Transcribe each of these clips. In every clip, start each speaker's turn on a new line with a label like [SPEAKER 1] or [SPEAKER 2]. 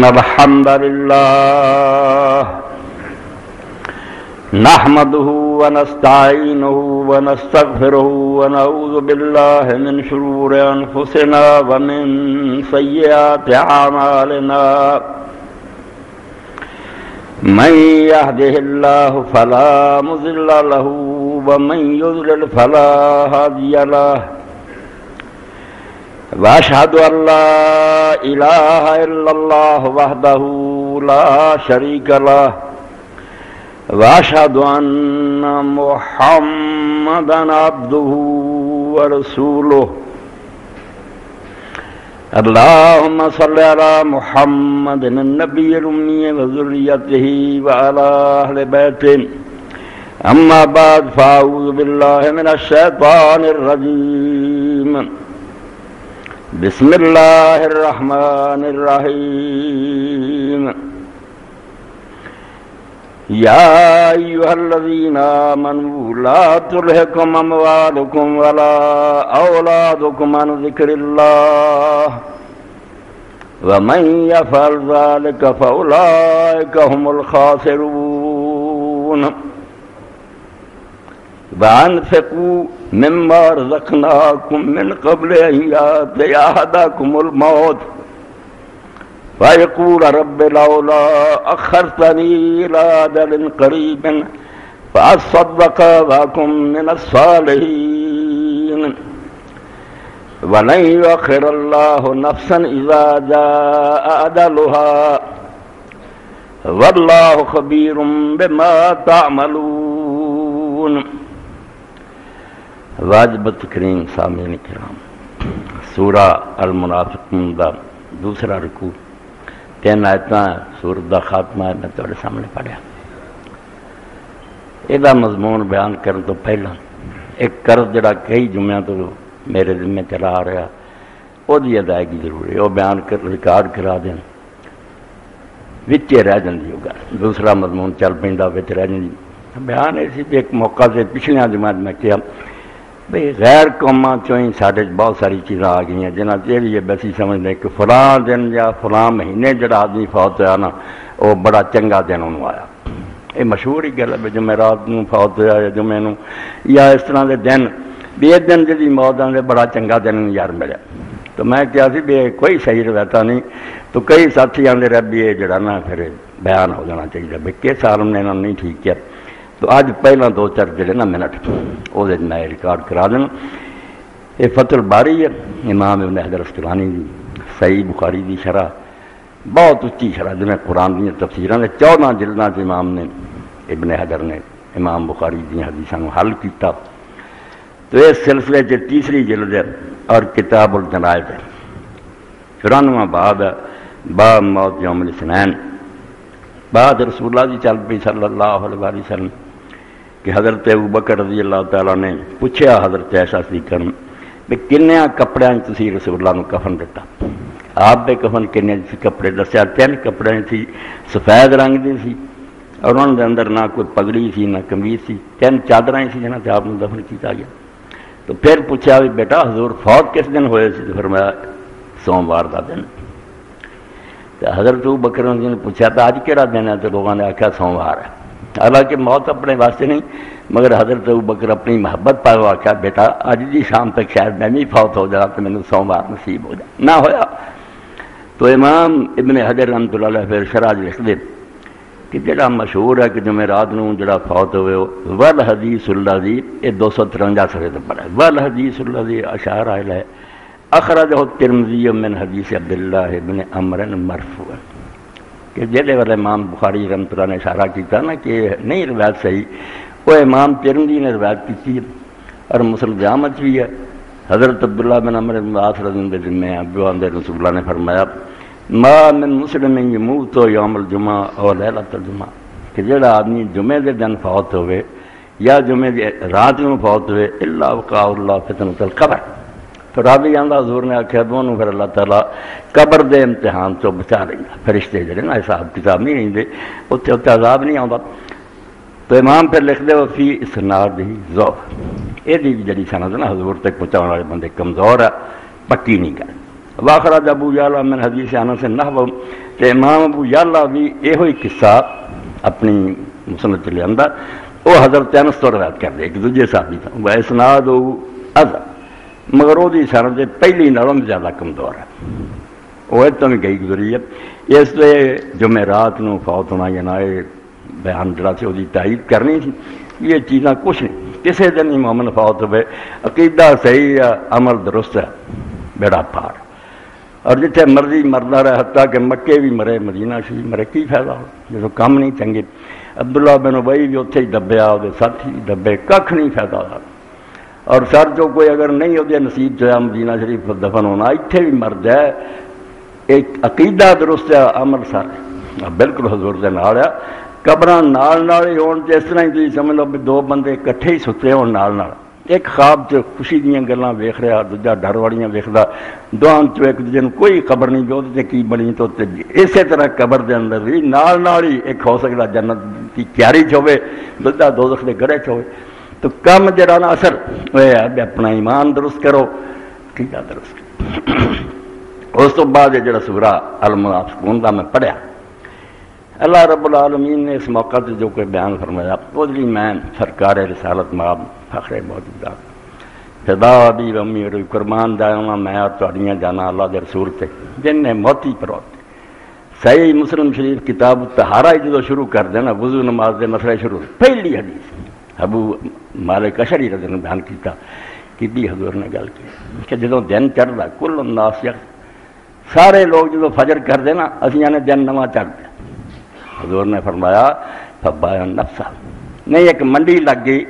[SPEAKER 1] إن الحمد لله نحمده ونستعينه ونستغفره ونعوذ بالله من شرور أنفسنا ومن سيئات أعمالنا من يهده الله فلا مضل له ومن يضلل فلا هادي له وأشهد أن لا إله إلا الله وحده لا شريك له وأشهد أن محمدًا عبده ورسوله اللهم صل على محمد النبي الأمي وذريته وعلى أهل بيته أما بعد فأعوذ بالله من الشيطان الرجيم بسم الله الرحمن الرحيم يا أيها الذين آمنوا لا تلهكم أموالكم ولا أولادكم عن ذكر الله ومن يفعل ذلك فأولئك هم الخاسرون وأنفقوا مما رزقناكم من قبل أن يأتي أحدكم الموت فيقول رب لولا أخرتني إلى أجل قريب فأصدق وأكن من الصالحين ولن يؤخر الله نفسا إذا جاء أجلها والله خبير بما تعملون. واجبت کریم سامعین کرام، سورہ المنافقون دا دوسرا رکوع 3 آیتاں سورت دا خاتمہ میں تھوڑے سامنے پڑھیا. یہ مضمون بیان کرنے تو پہلا ایک قرض جڑا کئی جمعہ تو میرے ذمہ چلا آ رہا وہ دی ادائیگی ضروری ہے، وہ بیان کر ریکارڈ کرا دیں وچے رہ جاندی ہوگا. دوسرا مضمون چل پیندا وچ رہ جاندی بیان ایسی بھی ایک موقع سے پچھلیاں جمعہ میں کیا بھئی غیر قوماں چوئیں ساڈے بہت ساری چیزاں آ گئی ہیں جنہاں تے یہ بسی سمجھنے کہ فلاں دن یا فلاں مہینے جڑا آدمی فوت ہوا نا وہ بڑا چنگا دن انہوں آیا. یہ مشہور ہی گل ہے بھی جمعرات نوں فوت ہوا یا جمعے نوں یا اس طرح دے دن بھی یہ دن جدی موت آنے بڑا چنگا دن یار ملیا. تو میں کیا سی بھی کوئی صحیح روایتہ نہیں. تو کئی ساتھی آندے رہ بھی یہ جڑا نا پھر بیان ہو جانا چاہیے بھی کس عالم نے انہوں نے نہیں ٹھیک کیا. تو آج پہلا 2-4 جڑے نا منٹ وہ میں ریکارڈ کرا دینا. یہ فتح الباری ہے امام ابن حجر اسقلانی دی صحیح بخاری دی شرح، بہت اچھی شرح جنہیں قرآن دی تفسیراں نے 14 جلداں سے امام نے ابن حجر نے امام بخاری دی حدیثاں کو حل کیتا. تو اس سلسلے سے تیسری جلد ہے اور کتاب الجنائز ہے. 94واں باب ہے باب موت یوم الاثنین. بعد رسول اللہ جی چل پئی صلی اللہ علیہ وسلم کہ حضرت ابوبکر رضی اللہ تعالیٰ نے پوچھا حضرت عائشہ صدیقہ نے کہ کنیاں کپڑیاں تسی رسول اللہ نو کفن دیتا. آپ دے کفن کنے کپڑے دسیا 3 کپڑے سی سفید رنگ دی سی اور انہوں دے اندر نہ کوئی پگڑی سی نہ قمیض سی 3 چادراں سی جنہاں تے آپ نے دفن کیتا گیا. تو پھر پوچھا بھی بیٹا حضور فوت کس دن ہوئے سی؟ تو فرمایا سوموار دا دن. حضرت ابوبکر رضی اللہ نے پوچھا تھا آج کیڑا دن ہے؟ تو لوگوں نے آکھا سوموار ہے. حالانکہ موت اپنے واسطے نہیں مگر حضرت ابوبکر اپنی محبت پا آکھا بیٹا اج دی شام تک شاید میں بھی فوت ہو جا تو مینوں سوموار نصیب ہو جائے. نہ ہویا. تو امام ابن حجر رحمۃ اللہ علیہ پھر شرح لکھ دے کہ جڑا مشہور ہے کہ جمعرات نوں جڑا فوت ہوئے والحدیث الذی یہ 253 صفحے تے پڑھا والحدیث الذی اشار الیہ اخرجہ الترمذی من حدیث عبداللہ بن عمرو مرفوعا. کہ جہدے والے امام بخاری رحمۃ اللہ نے اشارہ کیتا نا کہ نہیں روایت صحیح وہ امام ترمذی نے روایت کی اور مسلم جامع بھی ہے. حضرت عبداللہ بن عمرو بن عاص رضی اللہ عنہ ابو عند رسول اللہ نے فرمایا ما من مسلم یموت یوم الجمعہ اور لیلۃ الجمعہ کہ جڑا آدمی جمعے دے دن فوت ہوئے یا جمعے دی رات میں فوت ہوئے الا وقع اللہ فتنۃ القبر. تو راوی آندا حضور نے آخیا دونوں پھر اللہ تعالیٰ قبر دے امتحان تو بچا لیں گا. فرشتے جڑے نا حساب کتاب نہیں رہتے اتنے عذاب نہیں آتا. تو امام پھر لکھ دے وفی اسناد ہی ضعف یہ جڑی سند نا حضور تک پہنچانے والے بندے کمزور ہے پکی نہیں کر. واخرج ابو یعلا من حدیث انس نحو تو امام ابو یعلا بھی یہ قصہ اپنی مسند چ لیا، وہ حضرت انس تو روایت کر دے ایک دوجے صحابی تھا، وہ اسناد مگر وہ سنت پہلی نالوں زیادہ کمزور ہے، وہ اتوں بھی گئی گزری ہے۔ اس لیے جمعرات نو فوت ہونا یا نہ بیان جڑا سی وہ تائید کرنی سی، یہ چیزاں کچھ نہیں، کسی دن ہی مومن فوت ہوئے، عقیدہ صحیح ہے، عمل درست ہے، بیڑا پار، اور جتنے مرضی مردا رہے، حتیٰ کہ مکے بھی مرے، مدینہ شریف مرے، کی فائدہ ہو جب کام نہیں چنگے۔ عبداللہ بن ابی بھی اتنے ہی دبیا، وہ ساتھی بھی دبے، کھ نہیں فائدہ ہوا، اور سر جو کوئی اگر نہیں وہ نصیب چیا مدینہ شریف دفن ہونا، اتنے بھی مر جائے، ایک عقیدہ درست ہے، عمل سارے بالکل حضور دے نال ہے۔ قبراں نال ہی ہون، جس طرح ہی تھی سمجھ لو بھی دو بندے کٹھے ہی ستے ہون نال، ایک خواب چ خوشی دیاں گلاں ویکھ رہا، دوجا ڈر والیاں ویکھدا، دوہاں چ ایک دوجے نوں کوئی خبر نہیں بھی وہ کی بنی، تو اسی طرح قبر دے اندر بھی نال ہی ایک ہو سکتا جنت کی کیاری چ ہوے، دوجا دوزخ دے گڑھے چ ہوے۔ تو کم جڑا نا اثر وہ ہے اپنا ایمان درست کرو، عقیدہ درست کرو۔ اس تو بعد یہ جڑا سورہ المنافقون دا میں پڑھیا، اللہ رب العالمین نے اس موقع سے جو کوئی بیان فرمایا، وہ لیے میں سرکار رسالت مآب فخر موجودہ فدا ابی و امی اور قربان جانا میں اور تہاڈیاں جانا اللہ دے رسول تے جن نے موتی پروتے۔ صحیح مسلم شریف کتاب الطہارہ جدو شروع کر دینا، وضو نماز دے مسئلے شروع، پہلی حدیث ابو مالک اشعری رضی اللہ عنہ بیان کیتا کہ بھی حضور نے گل کی کہ جدو دن چڑھتا کل الناس سارے لوگ جدو فجر کر دینا اسی نے دن نواں چڑھ دیا، حضور نے فرمایا فبایا نفسا، نہیں ایک منڈی لگ گئی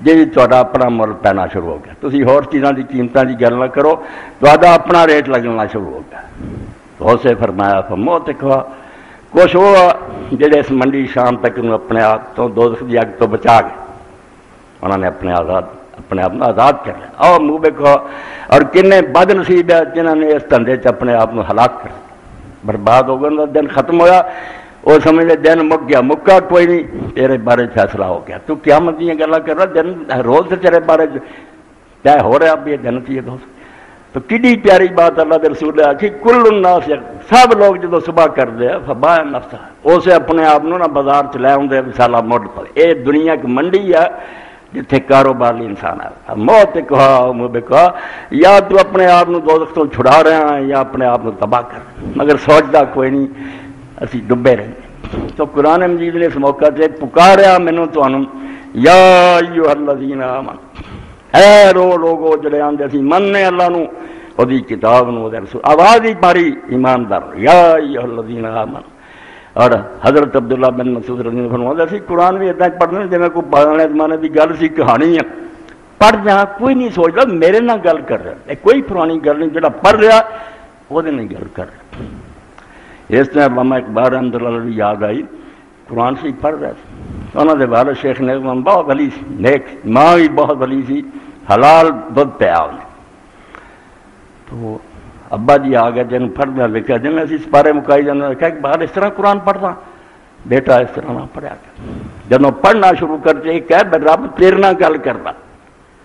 [SPEAKER 1] جی تا اپنا مل پینا شروع ہو گیا، تھی ہور چیزوں کی قیمتوں کی گل نہ کرو، تا اپنا ریٹ لگنا شروع ہو گیا۔ تو اسے فرمایا فمو تکوا، کچھ وہ جڑے اس منڈی شام تک اپنے آپ تو دوزخ دی اگ تو بچا گئے، انہوں نے اپنے آپ کو آزاد کر لیا، آؤ منہ بکو، اور کنے بد نصیب ہے جنہوں نے اس دھندے چ اپنے آپ کو ہلاک کر دیا، برباد ہو گیا، دن ختم ہویا، وہ سمجھ لے دن مک گیا، مکا کوئی نہیں، تیرے بارے فیصلہ ہو گیا، تو قیامت دیا گلا کر رہا، دن روز سے تیرے بارے طے ہو رہا بھی یہ جنتی ہے دوست۔ تو کڈی پیاری بات اللہ کے رسول نے آخی، کل الناس، سب لوگ جدو صبح کرتے ہیں فبا نفسا، اسے اپنے آپ نہ بازار چ لے آدھے مثالا مڈ پر، یہ دنیا کی منڈی ہے جتھے کاروبار لی انسان ہے، موت کہا منہ کہا، یا تو اپنے آپ دوزخ تو چھڑا رہا ہے یا اپنے آپ تباہ کر، مگر سوچتا کوئی نہیں، اسی ڈبے رہے۔ تو قرآن مجید نے اس موقع سے پکاریا مینوں تانوں، یا ایھا الذین آمنوا، اے لوگو جڑے آندے سی مننے اللہ نو، اودی کتاب نو، اودے رسول، آواز ہی پاری ایماندار، یا ایھا الذین آمنوا۔ اور حضرت عبداللہ بن مسعود رضی اللہ عنہ فرماتا سی قرآن بھی اتنا پڑھنا جی کوئی پرانے زمانے کی گل سی، کہانی ہے، پڑھ جہاں کوئی نہیں سوچتا میرے نہ گل کر رہا، کوئی پرانی گل نہیں، جڑا پڑھ رہا وہ نہیں گل کر رہا۔ اس طرح علامہ اقبال رحمۃ اللہ علیہ یاد آئی، قرآن سے پڑھ رہا تھا، انہوں نے والد شیخ نے بہت ولی سی، نیک ماں بھی بہت ولی سی، حلال دودھ پیا انہیں، تو ابا جی آ گئے جن پڑھنا لکھا جن اسی سپارے مکائی جانا، کہا کہ باہر اس طرح قرآن پڑھتا، بیٹا اس طرح نہ پڑھیا کر، جب پڑھنا شروع کرتے کہ رب تیرے نال گل کرتا،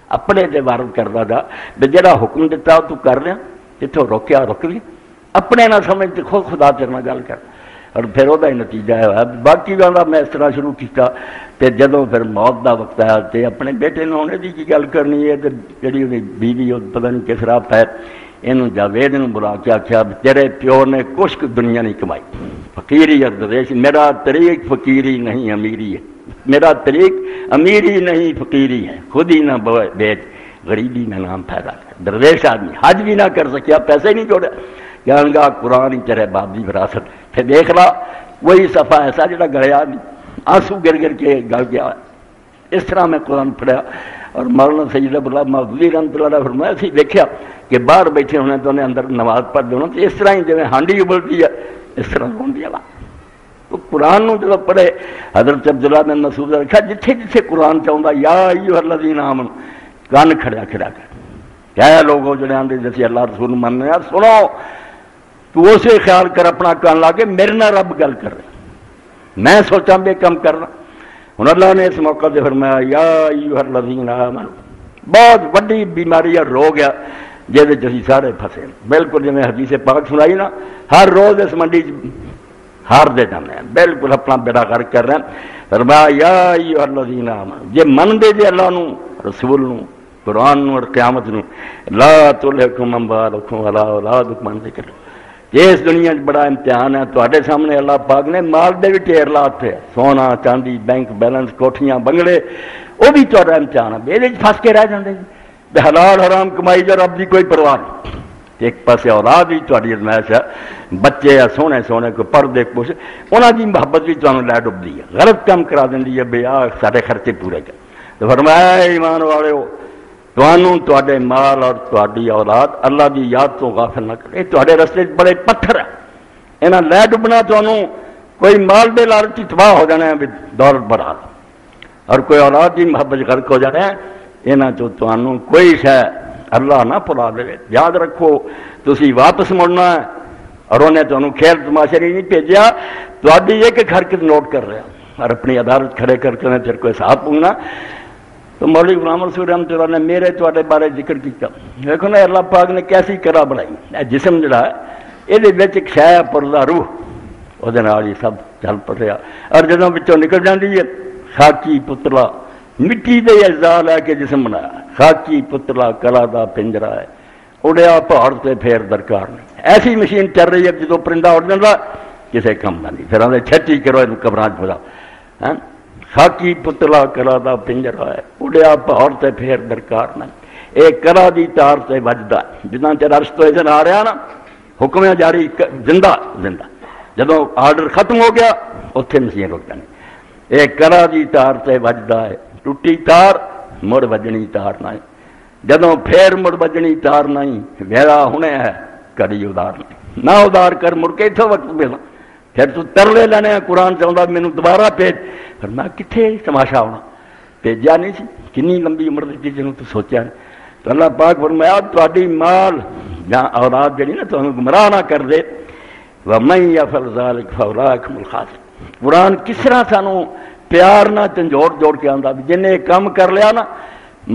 [SPEAKER 1] اپنے تے وارد کرتا تھا، جڑا حکم دیتا تو کر رہا، جتوں روکیا رک لی، اپنے نہ سمجھ خود خدا تیرے نال گل کر، اور پھر وہ نتیجہ ہے باقی گانا میں اس طرح شروع کیا، تے جدوں پھر موت دا وقت آیا تے اپنے بیٹے نے ہونے کی گل کرنی ہے، تے جڑی انہیں بیوی پتہ نہیں کس راہ پہ یہ جاوید نے بلا کے آخیا تیرے پیو نے کچھ دنیا نہیں کمائی، فقیری اردیش، میرا طریق فقیری نہیں امیری ہے، میرا طریق امیری نہیں فقیری ہے، خود ہی نہ بیچ غریبی میں نام پیدا کر، درویش آدمی حج بھی نہ کر سکیا، پیسے نہیں جوڑے، کہنے گا قرآن ہی تیرے باپ کی وراثت، پھر دیکھ لا وہی صفحہ ایسا جڑا گڑیا نہیں، آنسو گر گر کے گل گیا، اس طرح میں قرآن پڑھیا۔ اور مولانا سید عبداللہ محدودی رحمۃ اللہ علیہ فرمایا اسی دیکھا کہ باہر بیٹھے ہونے تو انہیں اندر نماز پڑھ دینا، تو اس طرح ہی جی ہانڈی ابلتی ہے اس طرح ہوتی ہے، تو قرآن جب پڑھے حضرت عبداللہ بن مسعود نے رکھا جتھے جتھے قرآن چاہتا یا ایھا الذین آمنوا کان کھڑیا کھڑا کر، کیا لوگوں جڑے آندے جیسے اللہ رسول مننے یار سنو، تو اسے خیال کر اپنا کان لا کے میرے نہ رب گل کر رہا، میں سوچاں بے کم کرنا۔ ہن اللہ نے اس موقع سے فرمایا یا ایھا الذین آمنوا، بہت وڈی بیماری ہے روگ ہے جہدے اسی سارے پھسے، بالکل جی میں حدیث پاک سنائی نا، ہر روز اس منڈی ہار دے جانے ہیں، بالکل اپنا بیڑا غرق کر رہے ہیں۔ فرمایا یا ایھا الذین آمنوا، جے من دے جے اللہ نو، رسول نو، قرآن نو اور قیامت نو، لا تلہکم اموالکم ولا اولادکم عن ذکر اللہ۔ اس دنیا بڑا امتحان ہے تواڈے سامنے، اللہ پاک نے مال دے بھی ڈھیر لاتے، سونا چاندی بینک بیلنس کوٹھیاں بنگلے، وہ بھی تہاڈا امتحان ہے، یہ پھس کے رہ جاندے جی، حلال حرام کمائی جو رب دی کوئی پرواہ نہیں۔ ایک پاسے اولاد بھی تہاڈی ازمائش ہے، بچے ہے سونے سونے کو پڑھتے کچھ، انہاں دی محبت بھی تانوں لے ڈبدی ہے، غلط کام کرا دیندی ہے، بے آ ساڈے خرچے پورے کر۔ تو فرمایا ایمان والےو، تانوں تواڈے مال اور تواڈی اولاد اللہ دی یاد تو غافل نہ کرے، تواڈے رستے بڑے پتھر ہیں، انہاں لے ڈبنا، تانوں کوئی مال دے لالچ تباہ ہو جانا ہے، دولت بڑھا لو، اور کوئی اولاد دی محبت غرق ہو جانا ہے، انہاں چوں تانوں کوئی شے اللہ نہ پلا دے۔ یاد رکھو تسی واپس مڑنا ہے، اور انہیں تانوں کھیل تماشے نہیں بھیجا، تواڈی ایک ایک حرکت نوٹ کر رہا، اور اپنی عدالت کھڑے کر کے پھر کوئی حساب پونگنا۔ تو مولوی غلام رسول رحمۃ اللہ نے میرے تواڈے بارے ذکر کیا، دیکھو نا اللہ پاک نے کیسی کرا بنائی، جسم جڑا ہے یہ ایک شے پردہ روح، وہ یہ سب چل پڑیا، اور جدوں بچوں نکل جاتی ہے خاکی پتلا، مٹی دے اجزاء لے کے جسم بنایا، خاکی پتلا کلا دا پنجرا ہے، اڑیا پہاڑ سے پھر درکار نہیں، ایسی مشین چل رہی ہے جدوں پرندہ اڑ جاتا کسے کم کا نہیں، پھر آدھے چھٹی کرو یہ قبراں چ بجاؤ، خاکی پتلا کلا دا پنجرا ہے، اڑیا پہاڑ سے پھر درکار نہیں، ایک کلا دی تار سے وجدا جتنا چر عرش تو ادھر آ رہا نا، حکم جاری زندہ زندہ، جدوں آرڈر ختم ہو گیا اتنے مشین رک جانی، ایک کلا دی تار سے وجدا ہے، ٹوٹی تار مڑ وجنی تار نہیں، جدوں پھر مڑ وجنی تار نہیں، ویلا ہونے ہے کری ادار نہیں، نہ ادار کر مڑ کے اتنے وقت ملنا، پھر تو ترلے لینے ہیں، قرآن چاہتا مینوں دوبارہ بھیج، پر میں کتنے تماشا ہونا، بھیجا نہیں سی، کنی لمبی عمر دیتی جنوں تو سوچا ہے، تو اللہ پاک فرمایا تواڈی مال یا اولاد جڑی نا تانوں گمراہ نہ کر دے، وَمَن يَفْعَلْ ذَلِكَ فَأُولَٰئِكَ هُمُ الْخَاسِرُونَ۔ قرآن کس طرح سانوں پیار نہ جھنجھوڑ جوڑ کے آندا، جن نے کام کر لیا نا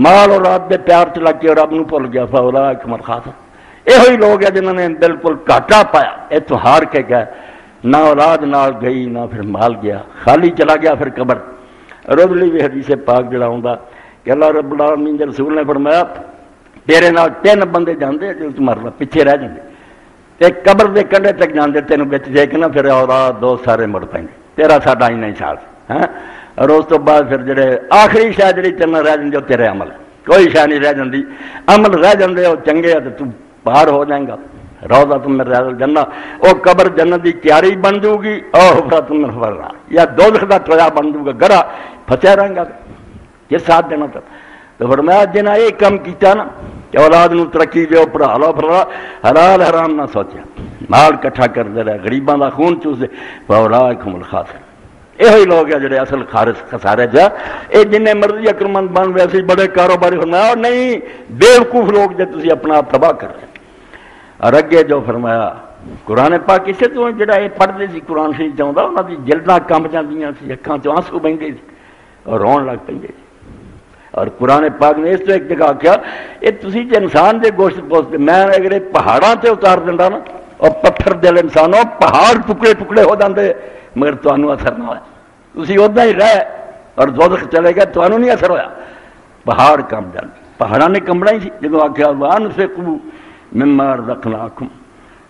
[SPEAKER 1] مال اور رب دے پیار چ لگ کے رب نو بھول گیا، فَأُولَٰئِكَ هُمُ الْخَاسِرُونَ، یہی لوگ ہیں جنہوں نے بالکل گھاٹا پایا، اتوں ہار کے گئے، نہ اولاد نال گئی نہ پھر مال گیا، خالی چلا گیا پھر قبر۔ رضلی بھی حدیث پاک جڑا ہوندا کہ اللہ رب العالمین دے رسول نے فرمایا تیرے نال 3 بندے جاندے جو تم مرنا پیچھے رہ جاندے، تے قبر دے کنڈے تک جاندے، تینوں وچ دیکھنا پھر اولاد دوست سارے مڑ پیندے، تیرا ساڈا ہی نہیں ساتھ، ہاں، اور اس تو بعد پھر جڑے آخری شاید جڑی تیرے رہ جاندی وہ تیرے عمل، کوئی شاید نہیں رہ جاندی، عمل رہ جاندے وہ چنگے تے تو باہر ہو جائیں گا، روضہ تم میں ریاض الجنہ، وہ قبر جنت دی کیاری بن جائے گی، اور حفرۃ من حفرہ، یا دوزخ دا ٹویا بن جائے گا، گڑا پھنسیا رہیں گا، یہ ساتھ دینا تھا۔ تو فرمایا جنہاں یہ کام کیتا نا کہ اولاد نو ترقی دیو، پڑھا لو پڑھا، حلال حرام نہ سوچیا، مال کٹھا کرتے رہے، غریباں دا خون چوسے، فاولئک هم الخاسرون، یہی لوگ ہیں جڑے اصل خسارے جا، یہ جن مرضی اکرمند بن ویسے بڑے کاروباری فرمایا نہیں، بیوقوف لوگ جے تسی اپنا آپ تباہ کر رہے۔ اور اگے جو فرمایا قرآن پاک اسے تو جڑا یہ پڑھتے سی قرآن شریف چاہتا انہوں کی جلداں کمب جاندیاں سی، اکھاں چوں آنسو بہندے سی اور رون لگ پیندے سی، اور قرآن پاک نے اس تو ایک جگہ کیا یہ تسی جے انسان دے گوشت پوستے، میں اگر پہاڑاں تے اتار دینا نا اور پتھر دل انسانوں پہاڑ ٹکڑے ٹکڑے ہو جاندے، مگر تانوں اثر نہ ہویا، تسی اودا ہی رہ اور دوزخ چلے گئے، تانوں نہیں اثر ہویا، پہاڑ کمب جاندے، پہاڑاں نے کمبنا ہی سی، جدوں آکھیا وانفقوا مما رزقناکم،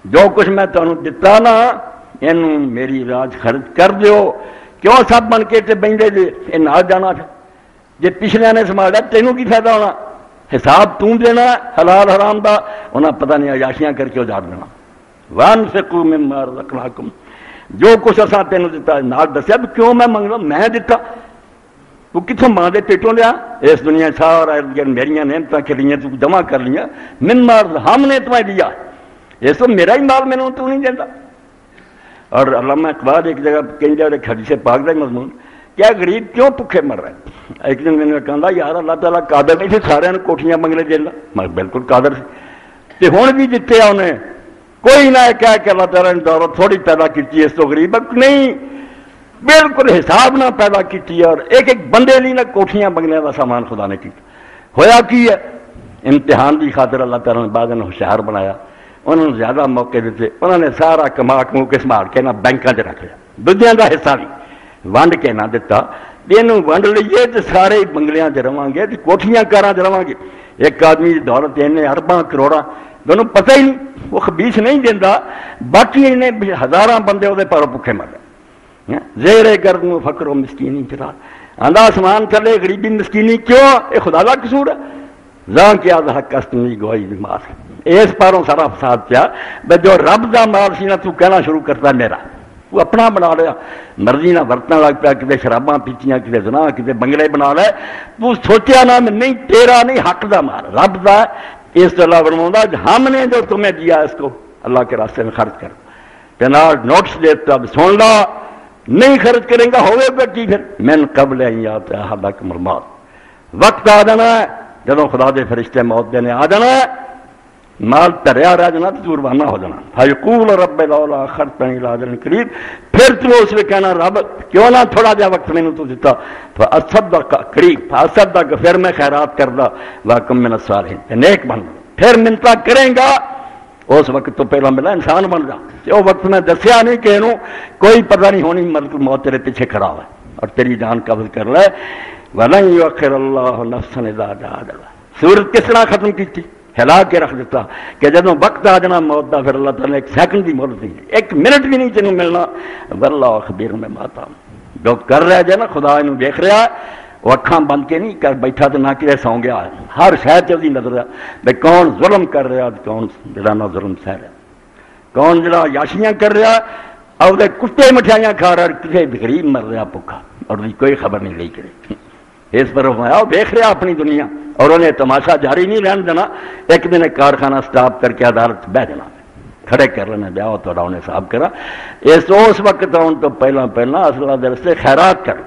[SPEAKER 1] جو کچھ میں تانوں دتا نا اینوں میری راج خرچ کر دیو، کیوں سب بن کے تے بہندے جے، یہ نال جانا پھر جے پچھلے نے سنبھالیا تینوں کی فائدہ ہونا، حساب توں دینا حلال حرام دا، انہاں پتہ نہیں عیاشیاں کر کے اجاڑ دینا۔ وانفقوا مما رزقناکم، جو کچھ اساں تینوں دتا، نال دسیا بھی کیوں میں منگدا، میں دتا، تو کتوں ماں دے پیٹوں لیا، اس دنیا سارا میریاں نعمتاں کھلیاں تو جمع کر لیاں، مما ہم نے تمہیں دیا، یہ تو میرا ہی مال مینوں تو نہیں دیتا۔ اور علامہ اقبال ایک جگہ کہیں ایک حدیث پاک دا مضمون کیا غریب کیوں بھوکے مر رہے ہیں، ایک دن میں نے کہا یار اللہ تعالیٰ قادر نہیں تھے سارے کوٹھیاں بنگلے دینا، میں بالکل قادر سی، تے ہن بھی دیتے آ انہیں، کوئی نہ کہہ کہ اللہ تعالیٰ نے دولت تھوڑی پیدا کی اس تو غریب نہیں، بالکل حساب نہ پیدا کی، اور ایک ایک بندے لی نہ کوٹھیاں بنگلے کا سامان خدا نے کیا، ہویا کی ہے امتحان کی خاطر اللہ تعالیٰ نے بعد میں ہوشیار بنایا، انہوں نے زیادہ موقع دیتے، انہوں نے سارا کما کمو کے سنبھال کے نہ بینکاں 'چ رکھ لیا، دوجیاں دا حصہ بھی ونڈ کے نہ دتا، یہ ونڈ لیے تو سارے بنگلیاں 'چ رہاں گے، کوٹھیاں کاراں 'چ رہاں گے۔ ایک آدمی کی دولت انہیں ارباں کروڑاں دونوں پتہ ہی نہیں، وہ خبیث نہیں دینا، باقی انہیں ہزاراں بندے وہ پروں بھکھے مر گئے۔ زیر گرد فقر و مسکینی چلا آندا آسمان تھلے غریبی مسکینی کیوں؟ یہ خدا کا قصور ہے۔ زاں کیا حق استنی گواہی دی ماس، اس پاروں سارا فساد پیا بے جو رب دا مال سی نا تو کہنا شروع کرتا میرا، وہ اپنا بنا لیا، مرضی نہ برتن لگ پیا، کتے شراباں پیتیاں، کتے زنا، کتے بنگلے بنا لے، تو سوچیا نا نہیں تیرا نہیں حق دا مال رب دا، اس تو اللہ فرماؤں ہم نے جو تمہیں دیا اس کو اللہ کے راستے میں خرچ کر، تنال نوٹس دیتا سن لا، نہیں خرچ کریں گا ہوئے بیٹی پھر من قبل ان یاتی احدکم الموت، وقت آ جانا ہے جدوں خدا دے فرشتے موت دینے آ جانا ہے، مال تریا رہ جانا تو روانہ ہو جانا، فیقول رب لولا اخرتنی الی اجل قریب، پھر تو اس میں کہنا رب کیوں نہ تھوڑا جا وقت میں نے تو دیتا، فاصدق قریب، فاصدق پھر میں خیرات کردا، واکم من الصالحین نیک بن، پھر منتا کریں گا اس وقت تو پہلا ملا انسان بن جا، وہ وقت میں دسیا نہیں کہ کوئی پتہ نہیں ہونی ملک موت تیرے پیچھے کھڑا ہوا اور تیری جان قبض کر لے، وَلَن يُؤَخِّرَ اللَّهُ نَفْسًا إِذَا جَاءَ أَجَلُهَا۔ سورت کس طرح ختم کی تھی؟ ہلا کے رکھ دیتا کہ جدوں وقت آ جانا موت دا، پھر اللہ تعالیٰ نے ایک سیکنڈ دی مہلت نہیں، ایک منٹ بھی نہیں تینوں ملنا، واللہ خبیر بما تعملون، جو کر رہا جائے نا خدا انہوں دیکھ رہا ہے، وہ اکھاں بند کے نہیں کر بیٹھا تو نہ کدھر سو گیا ہے، ہر شاید چلتی نظر ہے بھائی کون ظلم کر رہا، کون جڑا نہ ظلم سہ رہا، کون جڑا یاشیاں کر رہا اور کتے مٹھائیاں کھا رہا، کسی غریب مر رہا بھوکا اور کوئی خبر نہیں لئی کرے، اس پر فرمایا وہ دیکھ رہا اپنی دنیا، اور انہیں تماشا جاری نہیں رہن دینا، ایک دن کارخانہ سٹاپ کر کے عدالت بہ جانا، کھڑے کر لینا بیاہ تو انہیں صاحب کرا، اس وقت آن تو پہلا اصلہ در سے خیرات کر۔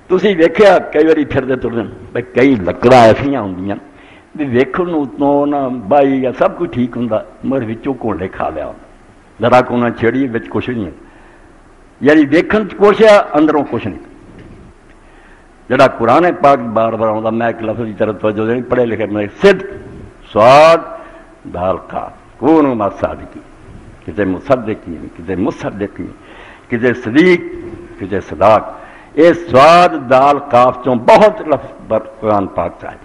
[SPEAKER 1] تسی ویکھیا کئی باری پھردے تردے بھائی کئی لکڑاں ایسیاں ہوندیاں بھی ویکھن اتوں نہ بائی یا سب کچھ ٹھیک ہوندا مگر وچوں کونڈے کھا لیا ذرا کو نہ چھیڑی وچ کچھ نہیں، یعنی ویکھن کچھ ہے اندروں کچھ نہیں۔ جڑا قرآن پاک بار بار آتا، میں ایک لفظ کی طرف توجہ دینی، پڑھے لکھے میں صدق سواد دال قاف کونوا مع الصادقین، کتے مصدقین، کتے مصدقین، کتے صدیق، کتے صداق، یہ سواد دال قاف چوں بہت لفظ قرآن پاک چاہے